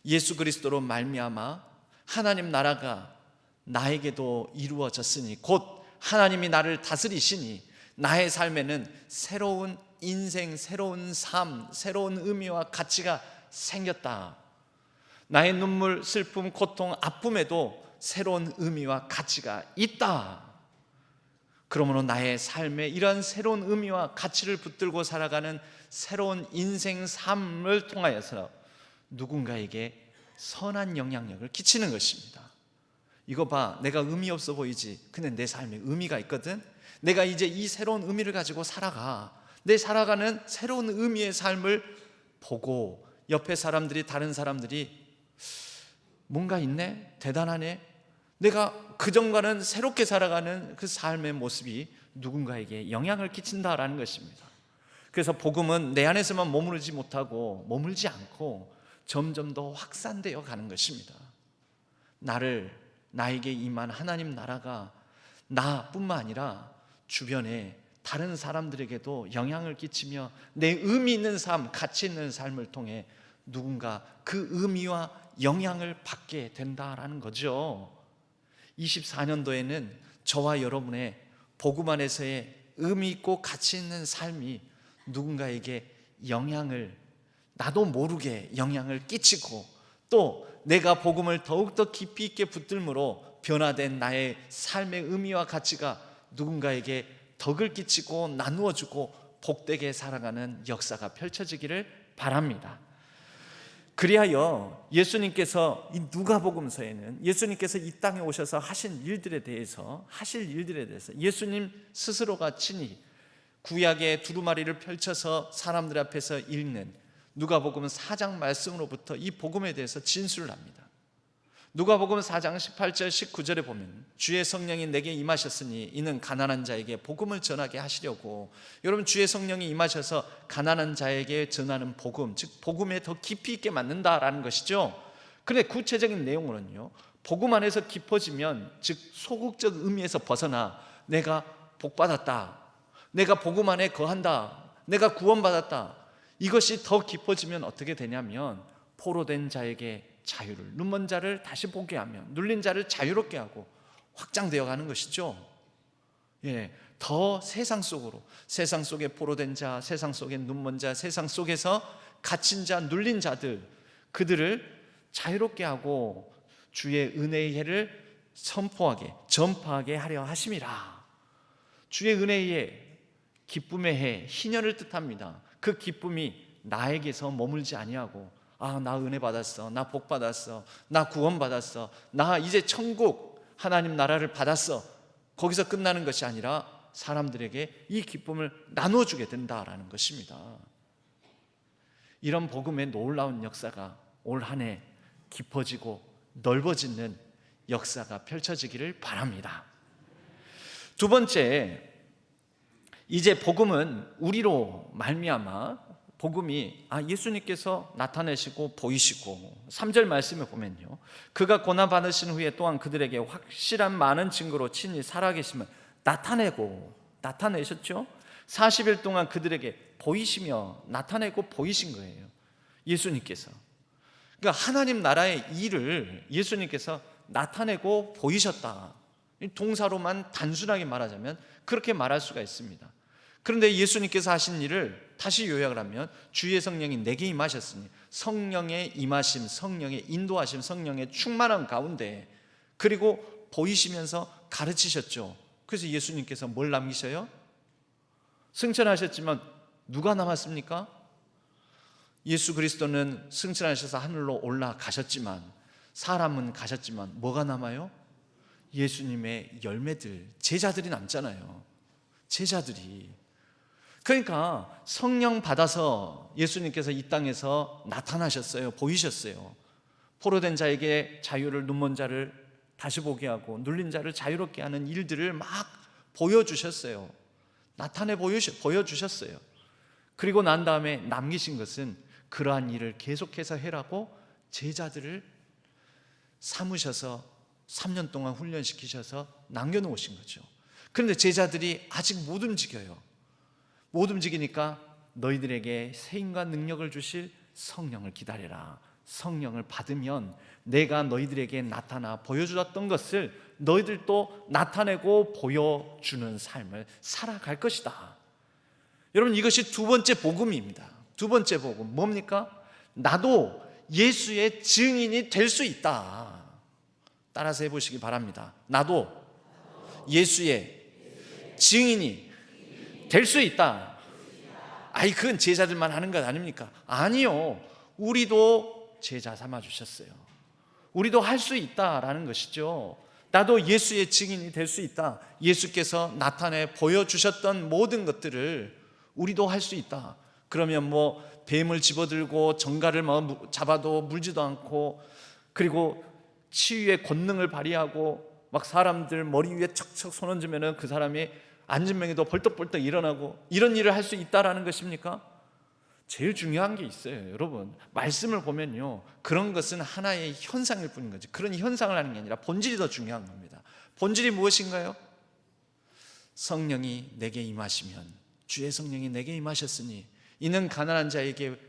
C: 예수 그리스도로 말미암아 하나님 나라가 나에게도 이루어졌으니, 곧 하나님이 나를 다스리시니 나의 삶에는 새로운 인생, 새로운 삶, 새로운 의미와 가치가 생겼다. 나의 눈물, 슬픔, 고통, 아픔에도 새로운 의미와 가치가 있다. 그러므로 나의 삶에 이런 새로운 의미와 가치를 붙들고 살아가는 새로운 인생 삶을 통하여서 누군가에게 선한 영향력을 끼치는 것입니다. 이거 봐, 내가 의미 없어 보이지? 근데 내 삶에 의미가 있거든. 내가 이제 이 새로운 의미를 가지고 살아가. 내 살아가는 새로운 의미의 삶을 보고 옆에 사람들이, 다른 사람들이 뭔가 있네? 대단하네? 내가 그전과는 새롭게 살아가는 그 삶의 모습이 누군가에게 영향을 끼친다라는 것입니다. 그래서 복음은 내 안에서만 머물지 않고 점점 더 확산되어 가는 것입니다. 나에게 임한 하나님 나라가 나뿐만 아니라 주변에 다른 사람들에게도 영향을 끼치며 내 의미 있는 삶, 가치 있는 삶을 통해 누군가 그 의미와 영향을 받게 된다라는 거죠. 24년도에는 저와 여러분의 복음 안에서의 의미 있고 가치 있는 삶이 누군가에게 나도 모르게 영향을 끼치고, 또 내가 복음을 더욱더 깊이 있게 붙들므로 변화된 나의 삶의 의미와 가치가 누군가에게 덕을 끼치고 나누어주고 복되게 살아가는 역사가 펼쳐지기를 바랍니다. 그리하여 예수님께서 이 누가복음서에는 예수님께서 이 땅에 오셔서 하실 일들에 대해서 예수님 스스로가 친히 구약의 두루마리를 펼쳐서 사람들 앞에서 읽는 누가복음 4장 말씀으로부터 이 복음에 대해서 진술을 합니다. 누가복음 4장 18절 19절에 보면 주의 성령이 내게 임하셨으니 이는 가난한 자에게 복음을 전하게 하시려고. 여러분, 주의 성령이 임하셔서 가난한 자에게 전하는 복음, 즉 복음에 더 깊이 있게 만든다라는 것이죠. 그런데 구체적인 내용으로는요, 복음 안에서 깊어지면, 즉 소극적 의미에서 벗어나 내가 복받았다, 내가 복음 안에 거한다, 내가 구원받았다, 이것이 더 깊어지면 어떻게 되냐면 포로된 자에게 자유를, 눈먼 자를 다시 보게 하며 눌린 자를 자유롭게 하고 확장되어 가는 것이죠. 더 세상 속에 포로된 자, 세상 속에 눈먼 자, 세상 속에서 갇힌 자, 눌린 자들, 그들을 자유롭게 하고 주의 은혜의 해를 전파하게 하려 하심이라. 주의 은혜의 해, 기쁨의 해, 희년을 뜻합니다. 그 기쁨이 나에게서 머물지 아니하고, 나 은혜 받았어, 나 복 받았어, 나 구원 받았어, 나 이제 천국 하나님 나라를 받았어, 거기서 끝나는 것이 아니라 사람들에게 이 기쁨을 나눠주게 된다라는 것입니다. 이런 복음의 놀라운 역사가 올 한 해 깊어지고 넓어지는 역사가 펼쳐지기를 바랍니다. 두 번째, 이제 복음은 우리로 말미암아 복음이 예수님께서 나타내시고 보이시고, 3절 말씀에 보면요, 그가 고난 받으신 후에 또한 그들에게 확실한 많은 증거로 친히 살아계심을 나타내셨죠. 40일 동안 그들에게 보이시며 나타내고 보이신 거예요. 예수님께서 그러니까 하나님 나라의 일을 예수님께서 나타내고 보이셨다. 동사로만 단순하게 말하자면 그렇게 말할 수가 있습니다. 그런데 예수님께서 하신 일을 다시 요약을 하면 주의 성령이 내게 임하셨으니 성령의 임하심, 성령의 인도하심, 성령의 충만함 가운데 그리고 보이시면서 가르치셨죠. 그래서 예수님께서 뭘 남기셔요? 승천하셨지만 누가 남았습니까? 예수 그리스도는 승천하셔서 하늘로 올라가셨지만 사람은 가셨지만 뭐가 남아요? 예수님의 열매들, 제자들이 남잖아요. 제자들이. 그러니까 성령 받아서 예수님께서 이 땅에서 나타나셨어요. 보이셨어요. 포로된 자에게 자유를, 눈먼 자를 다시 보게 하고 눌린 자를 자유롭게 하는 일들을 막 보여주셨어요. 나타내 보여주셨어요. 그리고 난 다음에 남기신 것은 그러한 일을 계속해서 해라고 제자들을 삼으셔서 3년 동안 훈련시키셔서 남겨놓으신 거죠. 그런데 제자들이 아직 못 움직여요. 못 움직이니까 너희들에게 세임과 능력을 주실 성령을 기다려라. 성령을 받으면 내가 너희들에게 나타나 보여주었던 것을 너희들도 나타내고 보여주는 삶을 살아갈 것이다. 여러분, 이것이 두 번째 복음입니다. 두 번째 복음 뭡니까? 나도 예수의 증인이 될 수 있다. 따라서 해보시기 바랍니다. 나도 예수의 증인이 될 수 있다. 아이, 그건 제자들만 하는 것 아닙니까? 아니요, 우리도 제자 삼아 주셨어요. 우리도 할 수 있다라는 것이죠. 나도 예수의 증인이 될 수 있다. 예수께서 나타내 보여주셨던 모든 것들을 우리도 할 수 있다. 그러면 뭐 뱀을 집어들고 정갈을 잡아도 물지도 않고, 그리고 치유의 권능을 발휘하고 막 사람들 머리 위에 척척 손 얹으면 그 사람이 앉은 명에도 벌떡벌떡 일어나고, 이런 일을 할 수 있다라는 것입니까? 제일 중요한 게 있어요. 여러분, 말씀을 보면요, 그런 것은 하나의 현상일 뿐인 거지, 그런 현상을 하는 게 아니라 본질이 더 중요한 겁니다. 본질이 무엇인가요? 성령이 내게 임하시면, 주의 성령이 내게 임하셨으니 이는 가난한 자에게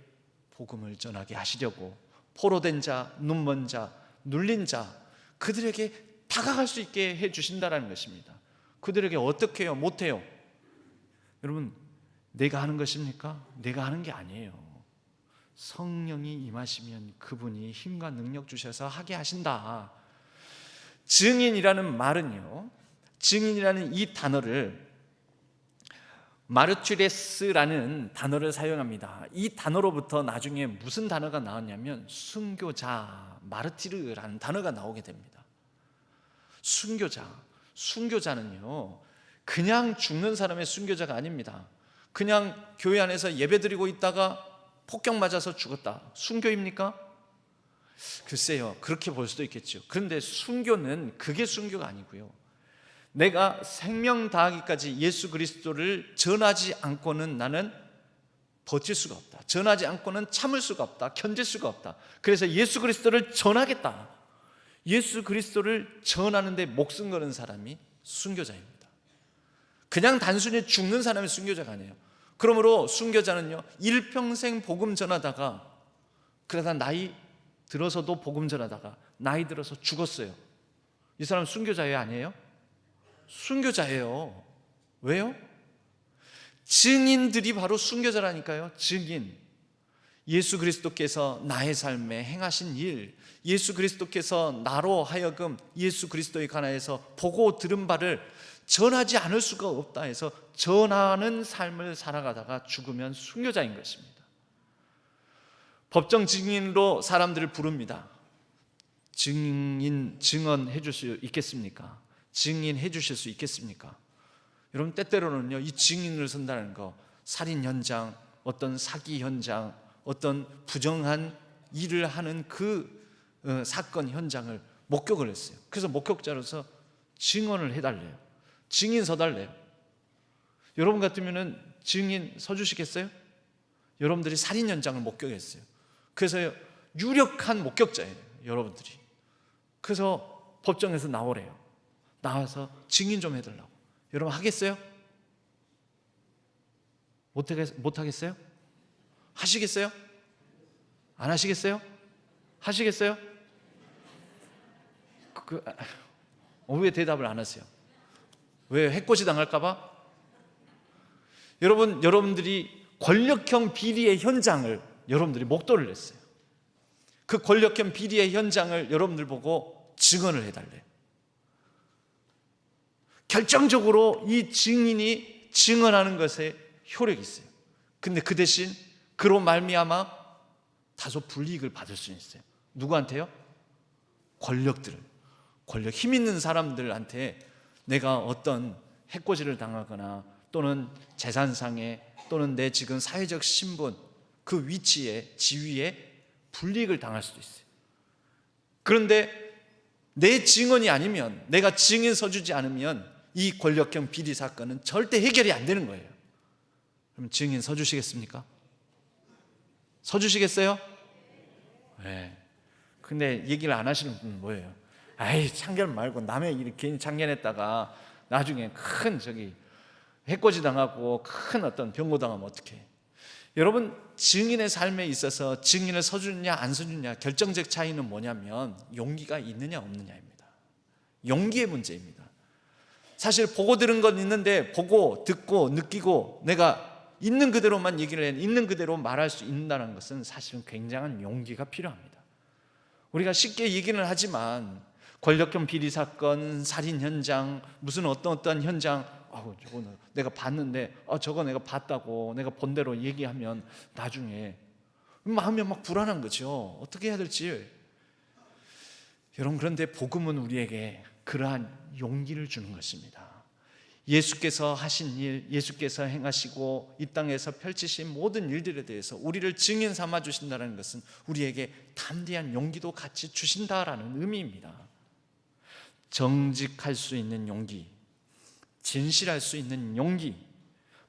C: 복음을 전하게 하시려고 포로된 자, 눈먼 자, 눌린 자, 그들에게 다가갈 수 있게 해주신다는 것입니다. 그들에게 어떻게 해요? 못해요? 여러분, 내가 하는 것입니까? 내가 하는 게 아니에요. 성령이 임하시면 그분이 힘과 능력 주셔서 하게 하신다. 증인이라는 말은요, 증인이라는 이 단어를 마르투레스라는 단어를 사용합니다. 이 단어로부터 나중에 무슨 단어가 나왔냐면 순교자, 마르티르라는 단어가 나오게 됩니다. 순교자, 순교자는요, 그냥 죽는 사람의 순교자가 아닙니다. 그냥 교회 안에서 예배드리고 있다가 폭격 맞아서 죽었다, 순교입니까? 글쎄요, 그렇게 볼 수도 있겠죠. 그런데 순교는 그게 순교가 아니고요, 내가 생명 다하기까지 예수 그리스도를 전하지 않고는 나는 버틸 수가 없다. 전하지 않고는 참을 수가 없다. 견딜 수가 없다. 그래서 예수 그리스도를 전하겠다. 예수 그리스도를 전하는데 목숨 거는 사람이 순교자입니다. 그냥 단순히 죽는 사람이 순교자가 아니에요. 그러므로 순교자는요, 일평생 복음 전하다가, 그러다 나이 들어서도 복음 전하다가 나이 들어서 죽었어요. 이 사람 순교자예요, 아니에요? 순교자예요. 왜요? 증인들이 바로 순교자라니까요. 증인. 예수 그리스도께서 나의 삶에 행하신 일, 예수 그리스도께서 나로 하여금 예수 그리스도에 관하여서 보고 들은 바를 전하지 않을 수가 없다 해서 전하는 삶을 살아가다가 죽으면 순교자인 것입니다. 법정 증인으로 사람들을 부릅니다. 증인, 증언해 줄 수 있겠습니까? 증인해 주실 수 있겠습니까? 여러분, 때때로는요, 이 증인을 선다는 거, 살인 현장, 어떤 사기 현장, 어떤 부정한 일을 하는 그 사건 현장을 목격을 했어요. 그래서 목격자로서 증언을 해달래요. 증인 서달래요. 여러분 같으면은 증인 서주시겠어요? 여러분들이 살인 현장을 목격했어요. 그래서 유력한 목격자예요, 여러분들이. 그래서 법정에서 나오래요. 나와서 증인 좀 해달라고. 여러분 하겠어요? 못하겠어요? 하시겠어요? 안 하시겠어요? 하시겠어요? 왜 대답을 안 하세요? 왜 해코지 당할까 봐? 여러분들이 권력형 비리의 현장을 여러분들이 목도를 냈어요. 그 권력형 비리의 현장을 여러분들 보고 증언을 해달래요. 결정적으로 이 증인이 증언하는 것에 효력이 있어요. 근데 그 대신 그로 말미암아 다소 불이익을 받을 수 있어요. 누구한테요? 권력 힘 있는 사람들한테 내가 어떤 해코지를 당하거나 또는 재산상에 또는 내 지금 사회적 신분 그 위치에 지위에 불이익을 당할 수도 있어요. 그런데 내 증언이 아니면, 내가 증인 서주지 않으면 이 권력형 비리 사건은 절대 해결이 안 되는 거예요. 그럼 증인 서주시겠습니까? 서주시겠어요? 네. 근데 얘기를 안 하시는 분은 뭐예요? 아이, 참견 말고 남의 일 괜히 참견했다가 나중에 큰 해코지 당하고 큰 어떤 병고 당하면 어떡해? 여러분, 증인의 삶에 있어서 증인을 서주느냐 안 서주느냐 결정적 차이는 뭐냐면 용기가 있느냐 없느냐입니다. 용기의 문제입니다. 사실 보고 들은 건 있는데 보고 듣고 느끼고 내가 있는 그대로만 얘기를 해 있는 그대로 말할 수 있다는 것은 사실은 굉장한 용기가 필요합니다. 우리가 쉽게 얘기는 하지만 권력형 비리 사건, 살인 현장, 무슨 어떤 현장, 저거는 내가 봤는데 저거 내가 봤다고 내가 본 대로 얘기하면 나중에 마음이 막 불안한 거죠. 어떻게 해야 될지. 여러분, 그런데 복음은 우리에게 그러한 용기를 주는 것입니다. 예수께서 하신 일, 예수께서 행하시고 이 땅에서 펼치신 모든 일들에 대해서 우리를 증인 삼아 주신다는 것은 우리에게 담대한 용기도 같이 주신다라는 의미입니다. 정직할 수 있는 용기, 진실할 수 있는 용기,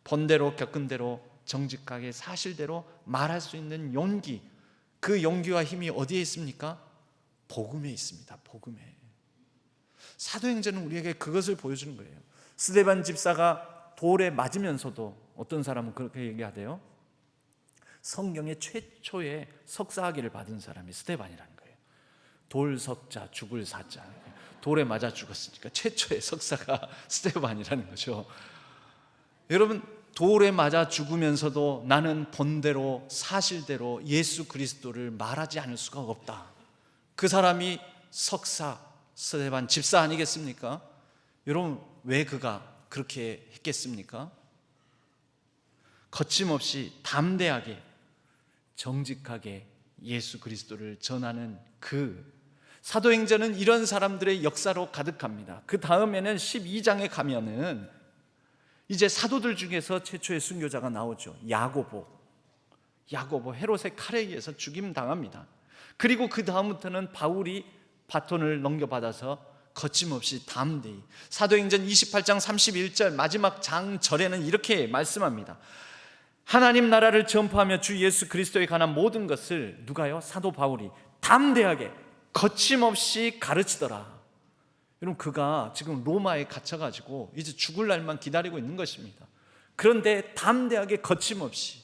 C: 본대로 겪은 대로 정직하게 사실대로 말할 수 있는 용기, 그 용기와 힘이 어디에 있습니까? 복음에 있습니다. 복음에. 사도행전은 우리에게 그것을 보여주는 거예요. 스데반 집사가 돌에 맞으면서도 어떤 사람은 그렇게 얘기하대요. 성경의 최초의 석사학위를 받은 사람이 스데반이라는 거예요. 돌석자, 죽을 사자. 돌에 맞아 죽었으니까 최초의 석사가 스데반이라는 거죠. 여러분, 돌에 맞아 죽으면서도 나는 본대로 사실대로 예수 그리스도를 말하지 않을 수가 없다. 그 사람이 석사 스데반 집사 아니겠습니까? 여러분, 왜 그가 그렇게 했겠습니까? 거침없이 담대하게 정직하게 예수 그리스도를 전하는 그 사도행전은 이런 사람들의 역사로 가득합니다. 그 다음에는 12장에 가면은 이제 사도들 중에서 최초의 순교자가 나오죠. 야고보 헤롯의 칼에 의해서 죽임 당합니다. 그리고 그 다음부터는 바울이 바톤을 넘겨받아서 거침없이 담대히 사도행전 28장 31절 마지막 장절에는 이렇게 말씀합니다. 하나님 나라를 전파하며 주 예수 그리스도에 관한 모든 것을 누가요? 사도 바울이 담대하게 거침없이 가르치더라. 여러분, 그가 지금 로마에 갇혀가지고 이제 죽을 날만 기다리고 있는 것입니다. 그런데 담대하게 거침없이.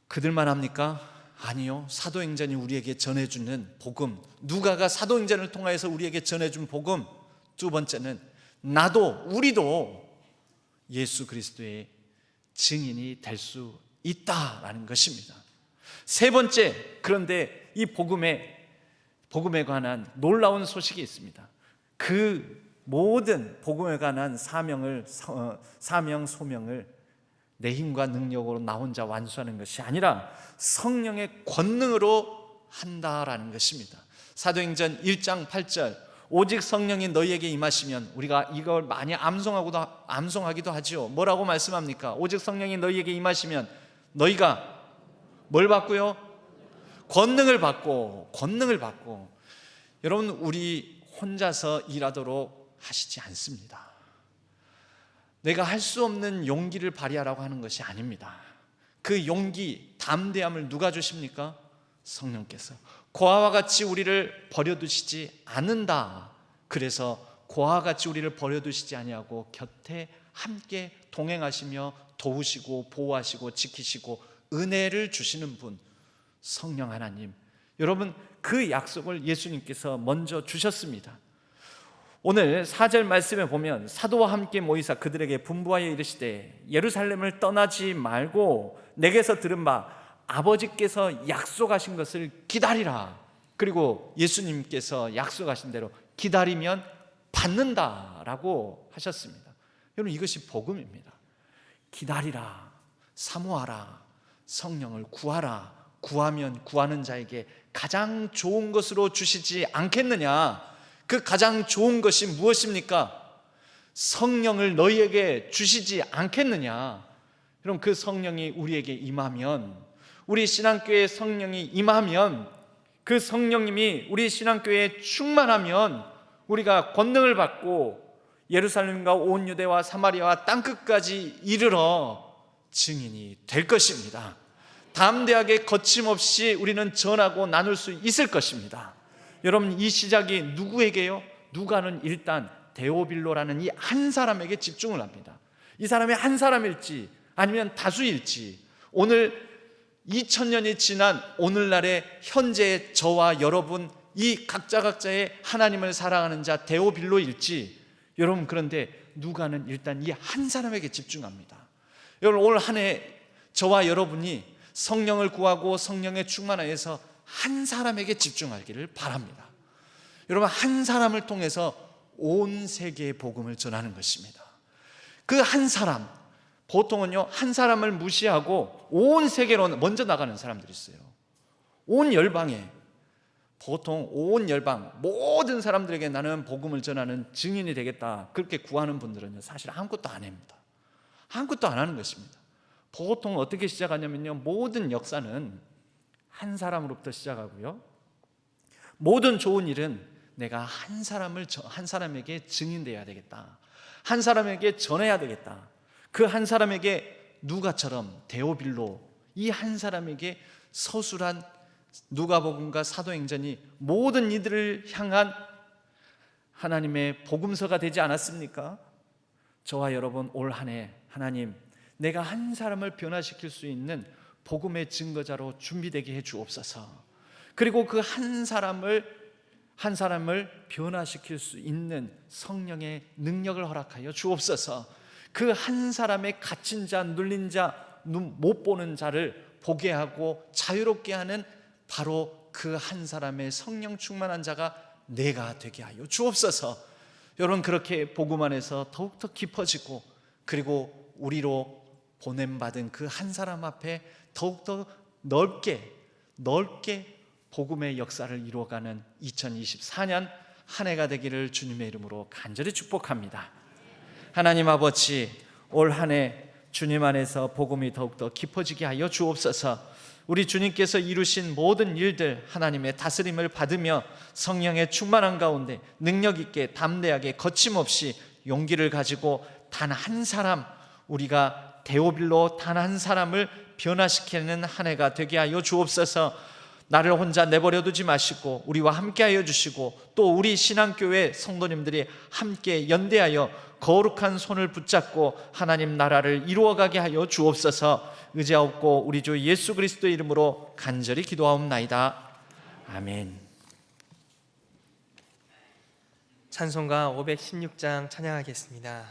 C: 그들만 합니까? 아니요. 사도행전이 우리에게 전해주는 복음, 누가가 사도행전을 통해서 우리에게 전해준 복음, 두 번째는 우리도 예수 그리스도의 증인이 될 수 있다라는 것입니다. 세 번째, 그런데 이 복음에 관한 놀라운 소식이 있습니다. 그 모든 복음에 관한 사명 소명을 내 힘과 능력으로 나 혼자 완수하는 것이 아니라 성령의 권능으로 한다라는 것입니다. 사도행전 1장 8절, 오직 성령이 너희에게 임하시면, 우리가 이걸 많이 암송하기도 하죠. 뭐라고 말씀합니까? 오직 성령이 너희에게 임하시면 너희가 뭘 받고요? 권능을 받고. 여러분, 우리 혼자서 일하도록 하시지 않습니다. 내가 할 수 없는 용기를 발휘하라고 하는 것이 아닙니다. 그 용기, 담대함을 누가 주십니까? 성령께서. 고아와 같이 우리를 버려두시지 않는다. 그래서 고아와 같이 우리를 버려두시지 아니하고 곁에 함께 동행하시며 도우시고 보호하시고 지키시고 은혜를 주시는 분, 성령 하나님, 여러분, 그 약속을 예수님께서 먼저 주셨습니다. 오늘 4절 말씀에 보면 사도와 함께 모이사 그들에게 분부하여 이르시되 예루살렘을 떠나지 말고 내게서 들은 바 아버지께서 약속하신 것을 기다리라. 그리고 예수님께서 약속하신 대로 기다리면 받는다라고 하셨습니다. 여러분, 이것이 복음입니다. 기다리라, 사모하라, 성령을 구하라. 구하면 구하는 자에게 가장 좋은 것으로 주시지 않겠느냐. 그 가장 좋은 것이 무엇입니까? 성령을 너희에게 주시지 않겠느냐. 그럼 그 성령이 우리에게 임하면, 우리 신앙교회에 성령이 임하면, 그 성령님이 우리 신앙교회에 충만하면 우리가 권능을 받고 예루살렘과 온 유대와 사마리아와 땅끝까지 이르러 증인이 될 것입니다. 담대하게 거침없이 우리는 전하고 나눌 수 있을 것입니다. 여러분, 이 시작이 누구에게요? 누가는 일단 데오빌로라는 이 한 사람에게 집중을 합니다. 이 사람이 한 사람일지 아니면 다수일지, 오늘 2000년이 지난 오늘날의 현재의 저와 여러분, 이 각자의 하나님을 사랑하는 자 데오빌로일지, 여러분, 그런데 누가는 일단 이 한 사람에게 집중합니다. 여러분, 올 한 해 저와 여러분이 성령을 구하고 성령의 충만하여서 한 사람에게 집중하기를 바랍니다. 여러분, 한 사람을 통해서 온 세계의 복음을 전하는 것입니다. 그 한 사람, 보통은요 한 사람을 무시하고 온 세계로 먼저 나가는 사람들이 있어요. 온 열방에, 보통 온 열방 모든 사람들에게 나는 복음을 전하는 증인이 되겠다, 그렇게 구하는 분들은요 사실 아무것도 안 합니다. 아무것도 안 하는 것입니다. 보통 어떻게 시작하냐면요, 모든 역사는 한 사람으로부터 시작하고요, 모든 좋은 일은 내가 한 사람에게 증인되어야 되겠다, 한 사람에게 전해야 되겠다. 그 한 사람에게 누가처럼 데오빌로, 이 한 사람에게 서술한 누가복음과 사도행전이 모든 이들을 향한 하나님의 복음서가 되지 않았습니까? 저와 여러분, 올 한 해 하나님, 내가 한 사람을 변화시킬 수 있는 복음의 증거자로 준비되게 해 주옵소서. 그리고 그 한 사람을 변화시킬 수 있는 성령의 능력을 허락하여 주옵소서. 그 한 사람의 갇힌 자, 눌린 자, 눈 못 보는 자를 보게 하고 자유롭게 하는 바로 그 한 사람의 성령 충만한 자가 내가 되게 하여 주옵소서. 여러분, 그렇게 복음 안에서 더욱더 깊어지고, 그리고 우리로 보냄받은 그 한 사람 앞에 더욱더 넓게 복음의 역사를 이루어가는 2024년 한 해가 되기를 주님의 이름으로 간절히 축복합니다. 하나님 아버지, 올 한 해 주님 안에서 복음이 더욱더 깊어지게 하여 주옵소서. 우리 주님께서 이루신 모든 일들 하나님의 다스림을 받으며 성령의 충만한 가운데 능력 있게 담대하게 거침없이 용기를 가지고 단 한 사람, 우리가 데오빌로 단 한 사람을 변화시키는 한 해가 되게 하여 주옵소서. 나를 혼자 내버려 두지 마시고 우리와 함께 하여 주시고, 또 우리 신앙교회 성도님들이 함께 연대하여 거룩한 손을 붙잡고 하나님 나라를 이루어가게 하여 주옵소서. 의지하옵고 우리 주 예수 그리스도의 이름으로 간절히 기도하옵나이다. 아멘.
A: 찬송가 516장 찬양하겠습니다.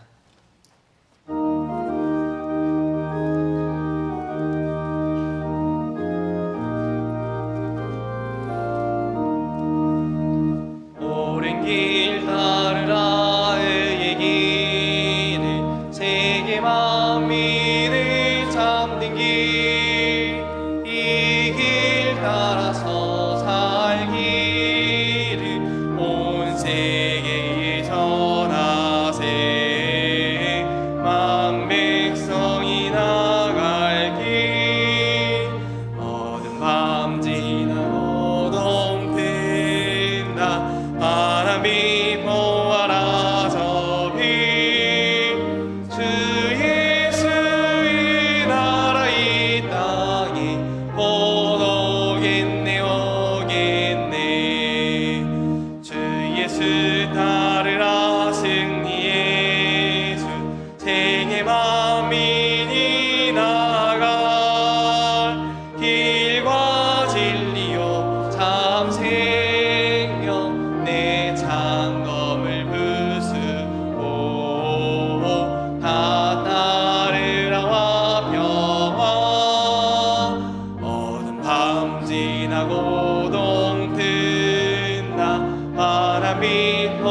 A: 오랜 길 따르라 의의 길을, 세계 만민을 잠든 길, 이 길 따라서 살기를 온 세계에 전하세.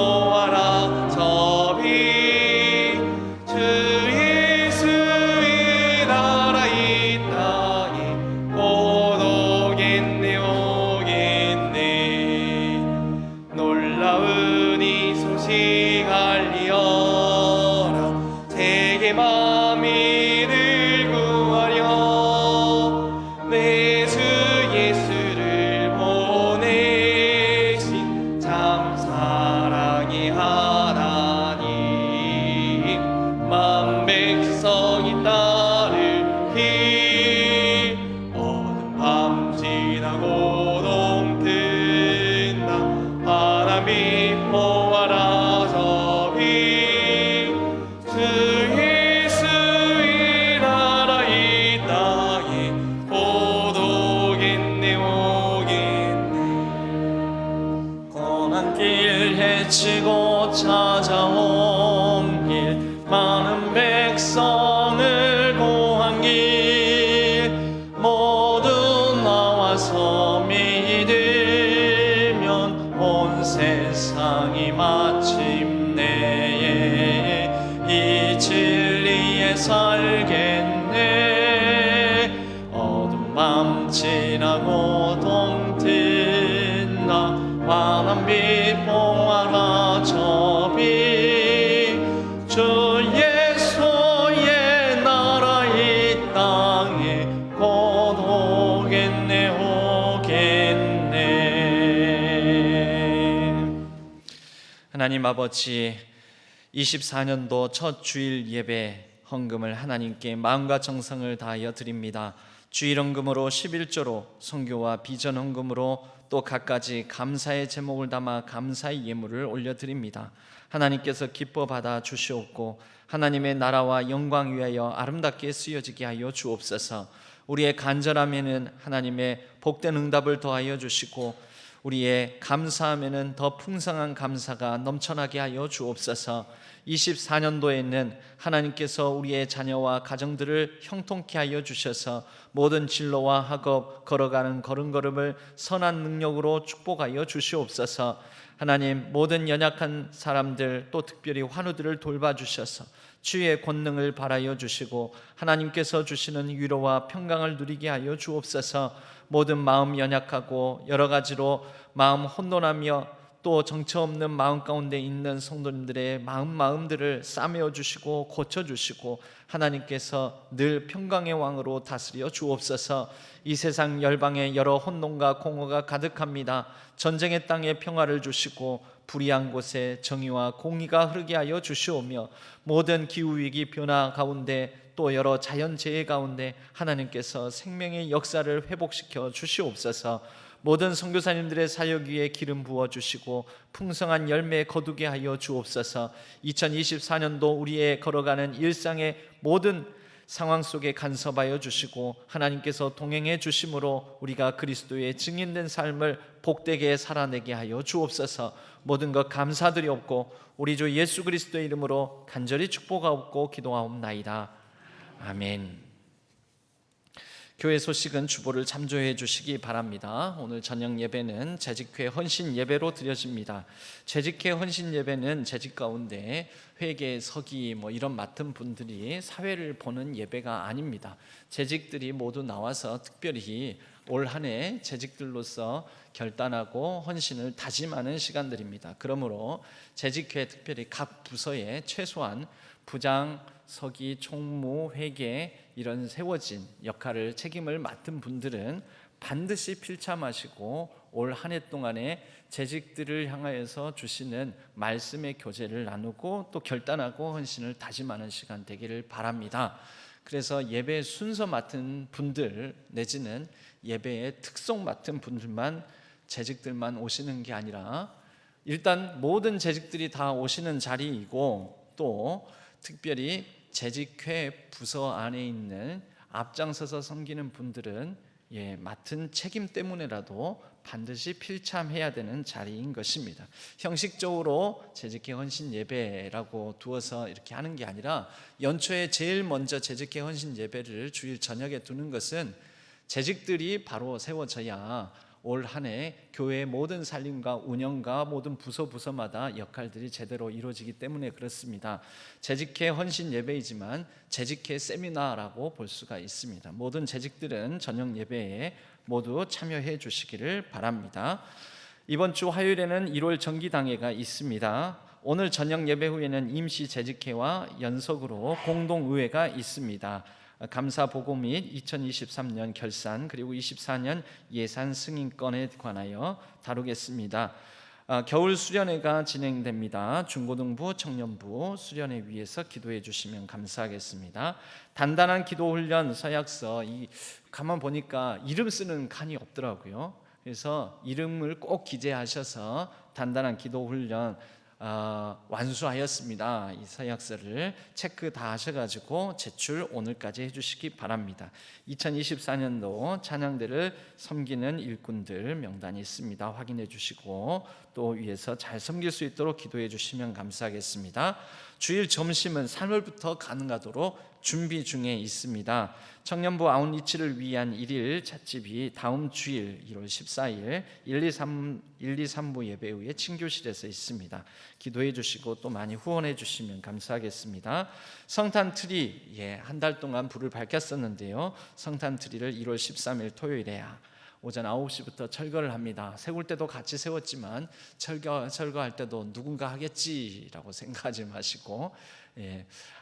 A: 보아라 저비 주 예수의 나라 이 땅에 곧 오겠네 오겠네 놀라운 이 소식 알리어라 세계 만민을 구하려 내 주 예수를 보내신 참 사랑의 하나님 만 백성이 따르기 어둠 밤 지나고 동튼다 바람이 보아라 저기 주 예수의 나라 이 땅에 곧 오겠네 오겠네
C: 고난길 헤치고 찾아온 길 많은 백성을 구한 길 모두 나와서 믿으면 온 세상이 마침내 이 진리에 살겠네 어둠 밤 지나고 동튼다 환한 빛 보아라 저비 주 예수의 나라 이 땅에 곧 오겠네 오겠네. 하나님 아버지 24년도 첫 주일 예배 헌금을 하나님께 마음과 정성을 다하여 드립니다. 주일 헌금으로 11조로 선교와 비전 헌금으로 또 갖가지 감사의 제목을 담아 감사의 예물을 올려드립니다. 하나님께서 기뻐 받아 주시옵고 하나님의 나라와 영광 위하여 아름답게 쓰여지게 하여 주옵소서. 우리의 간절함에는 하나님의 복된 응답을 더하여 주시고 우리의 감사함에는 더 풍성한 감사가 넘쳐나게 하여 주옵소서. 24년도에는 하나님께서 우리의 자녀와 가정들을 형통케 하여 주셔서 모든 진로와 학업 걸어가는 걸음걸음을 선한 능력으로 축복하여 주시옵소서. 하나님 모든 연약한 사람들 또 특별히 환우들을 돌봐주셔서 주의 권능을 발하여 주시고 하나님께서 주시는 위로와 평강을 누리게 하여 주옵소서. 모든 마음 연약하고 여러 가지로 마음 혼돈하며 또 정처 없는 마음 가운데 있는 성도님들의 마음들을 싸매어 주시고 고쳐 주시고 하나님께서 늘 평강의 왕으로 다스려 주옵소서. 이 세상 열방에 여러 혼돈과 공허가 가득합니다. 전쟁의 땅에 평화를 주시고 불의한 곳에 정의와 공의가 흐르게 하여 주시오며 모든 기후위기 변화 가운데 또 여러 자연재해 가운데 하나님께서 생명의 역사를 회복시켜 주시옵소서. 모든 선교사님들의 사역 위에 기름 부어주시고 풍성한 열매 거두게 하여 주옵소서. 2024년도 우리의 걸어가는 일상의 모든 상황 속에 간섭하여 주시고 하나님께서 동행해 주심으로 우리가 그리스도의 증인된 삶을 복되게 살아내게 하여 주옵소서. 모든 것 감사드리옵고 우리 주 예수 그리스도의 이름으로 간절히 축복하옵고 기도하옵나이다. 아멘. 교회 소식은 주보를 참조해 주시기 바랍니다. 오늘 저녁 예배는 재직회 헌신 예배로 드려집니다. 재직회 헌신 예배는 재직 가운데 회계, 서기 이런 맡은 분들이 사회를 보는 예배가 아닙니다. 재직들이 모두 나와서 특별히 올 한 해 재직들로서 결단하고 헌신을 다짐하는 시간들입니다. 그러므로 재직회 특별히 각 부서에 최소한 부장, 서기, 총무, 회계 이런 세워진 역할을 책임을 맡은 분들은 반드시 필참하시고 올 한 해 동안에 재직들을 향하여서 주시는 말씀의 교제를 나누고 또 결단하고 헌신을 다짐하는 시간 되기를 바랍니다. 그래서 예배 순서 맡은 분들 내지는 예배의 특성 맡은 분들만 재직들만 오시는 게 아니라 일단 모든 재직들이 다 오시는 자리이고 또 특별히 재직회 부서 안에 있는 앞장서서 섬기는 분들은 맡은 책임 때문에라도 반드시 필참해야 되는 자리인 것입니다. 형식적으로 재직회 헌신 예배라고 두어서 이렇게 하는 게 아니라 연초에 제일 먼저 재직회 헌신 예배를 주일 저녁에 두는 것은 재직들이 바로 세워져야 올 한 해 교회의 모든 살림과 운영과 모든 부서마다 역할들이 제대로 이루어지기 때문에 그렇습니다. 재직회 헌신 예배이지만 재직회 세미나라고 볼 수가 있습니다. 모든 재직들은 저녁 예배에 모두 참여해 주시기를 바랍니다. 이번 주 화요일에는 1월 정기당회가 있습니다. 오늘 저녁 예배 후에는 임시 재직회와 연석으로 공동의회가 있습니다. 감사 보고 및 2023년 결산 그리고 24년 예산 승인건에 관하여 다루겠습니다. 겨울 수련회가 진행됩니다. 중고등부, 청년부 수련회 위해서 기도해 주시면 감사하겠습니다. 단단한 기도 훈련 서약서, 가만 보니까 이름 쓰는 칸이 없더라고요. 그래서 이름을 꼭 기재하셔서 단단한 기도 훈련 완수하였습니다. 이 서약서를 체크 다 하셔가지고 제출 오늘까지 해주시기 바랍니다. 2024년도 찬양대를 섬기는 일꾼들 명단이 있습니다. 확인해 주시고 또 위에서 잘 섬길 수 있도록 기도해 주시면 감사하겠습니다. 주일 점심은 3월부터 가능하도록 준비 중에 있습니다. 청년부 아웃리치를 위한 1일 찻집이 다음 주일 1월 14일 1, 2, 3부 예배 후에 친교실에서 있습니다. 기도해 주시고 또 많이 후원해 주시면 감사하겠습니다. 성탄 트리 한 달 동안 불을 밝혔었는데요. 성탄 트리를 1월 13일 토요일에 오전 9시부터 철거를 합니다. 세울 때도 같이 세웠지만 철거할 때도 누군가 하겠지라고 생각하지 마시고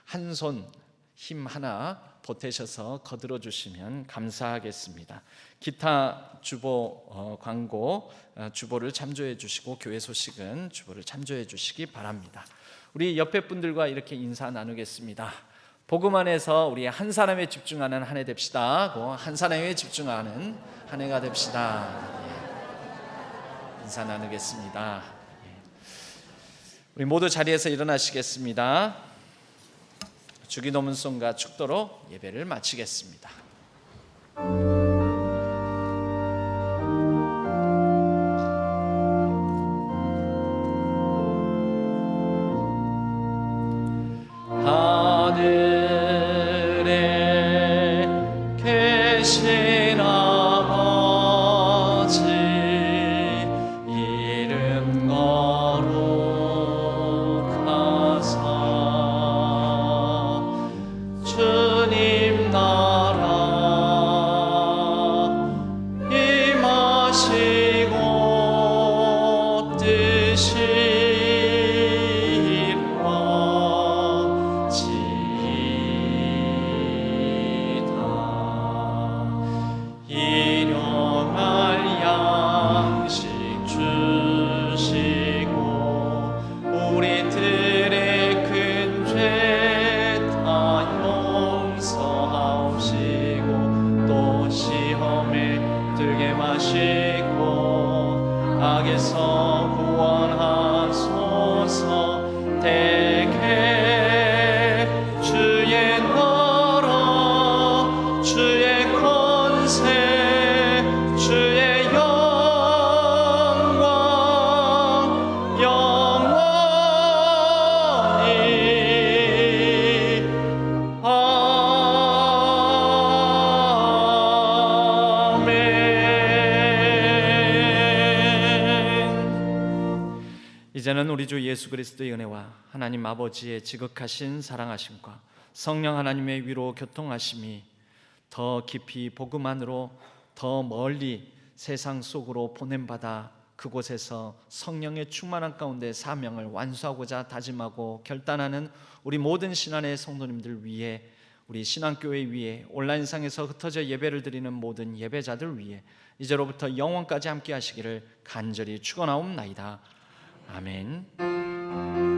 C: 한 손 힘 하나 보태셔서 거들어 주시면 감사하겠습니다. 기타 주보 광고 주보를 참조해 주시고 교회 소식은 주보를 참조해 주시기 바랍니다. 우리 옆에 분들과 이렇게 인사 나누겠습니다. 복음 안에서 우리 한 사람에 집중하는 한 해 됩시다. 한 사람에 집중하는 한 해가 됩시다. 인사 나누겠습니다. 우리 모두 자리에서 일어나시겠습니다. 주기도문송과 축도로 예배를 마치겠습니다. 하늘에 계신 아버지 이름 거룩하사 주님 나라 임하시고 뜻이 악에서 구원하소서. 대개 주의 나라 주의 권세 주의 영광 영원히 이제는 우리 주 예수 그리스도의 은혜와 하나님 아버지의 지극하신 사랑하심과 성령 하나님의 위로 교통하심이 더 깊이 복음 안으로 더 멀리 세상 속으로 보냄받아 그곳에서 성령의 충만한 가운데 사명을 완수하고자 다짐하고 결단하는 우리 모든 신안의 성도님들 위해, 우리 신앙교회 위에, 온라인상에서 흩어져 예배를 드리는 모든 예배자들 위해 이제로부터 영원까지 함께 하시기를 간절히 축원하옵나이다. 아멘.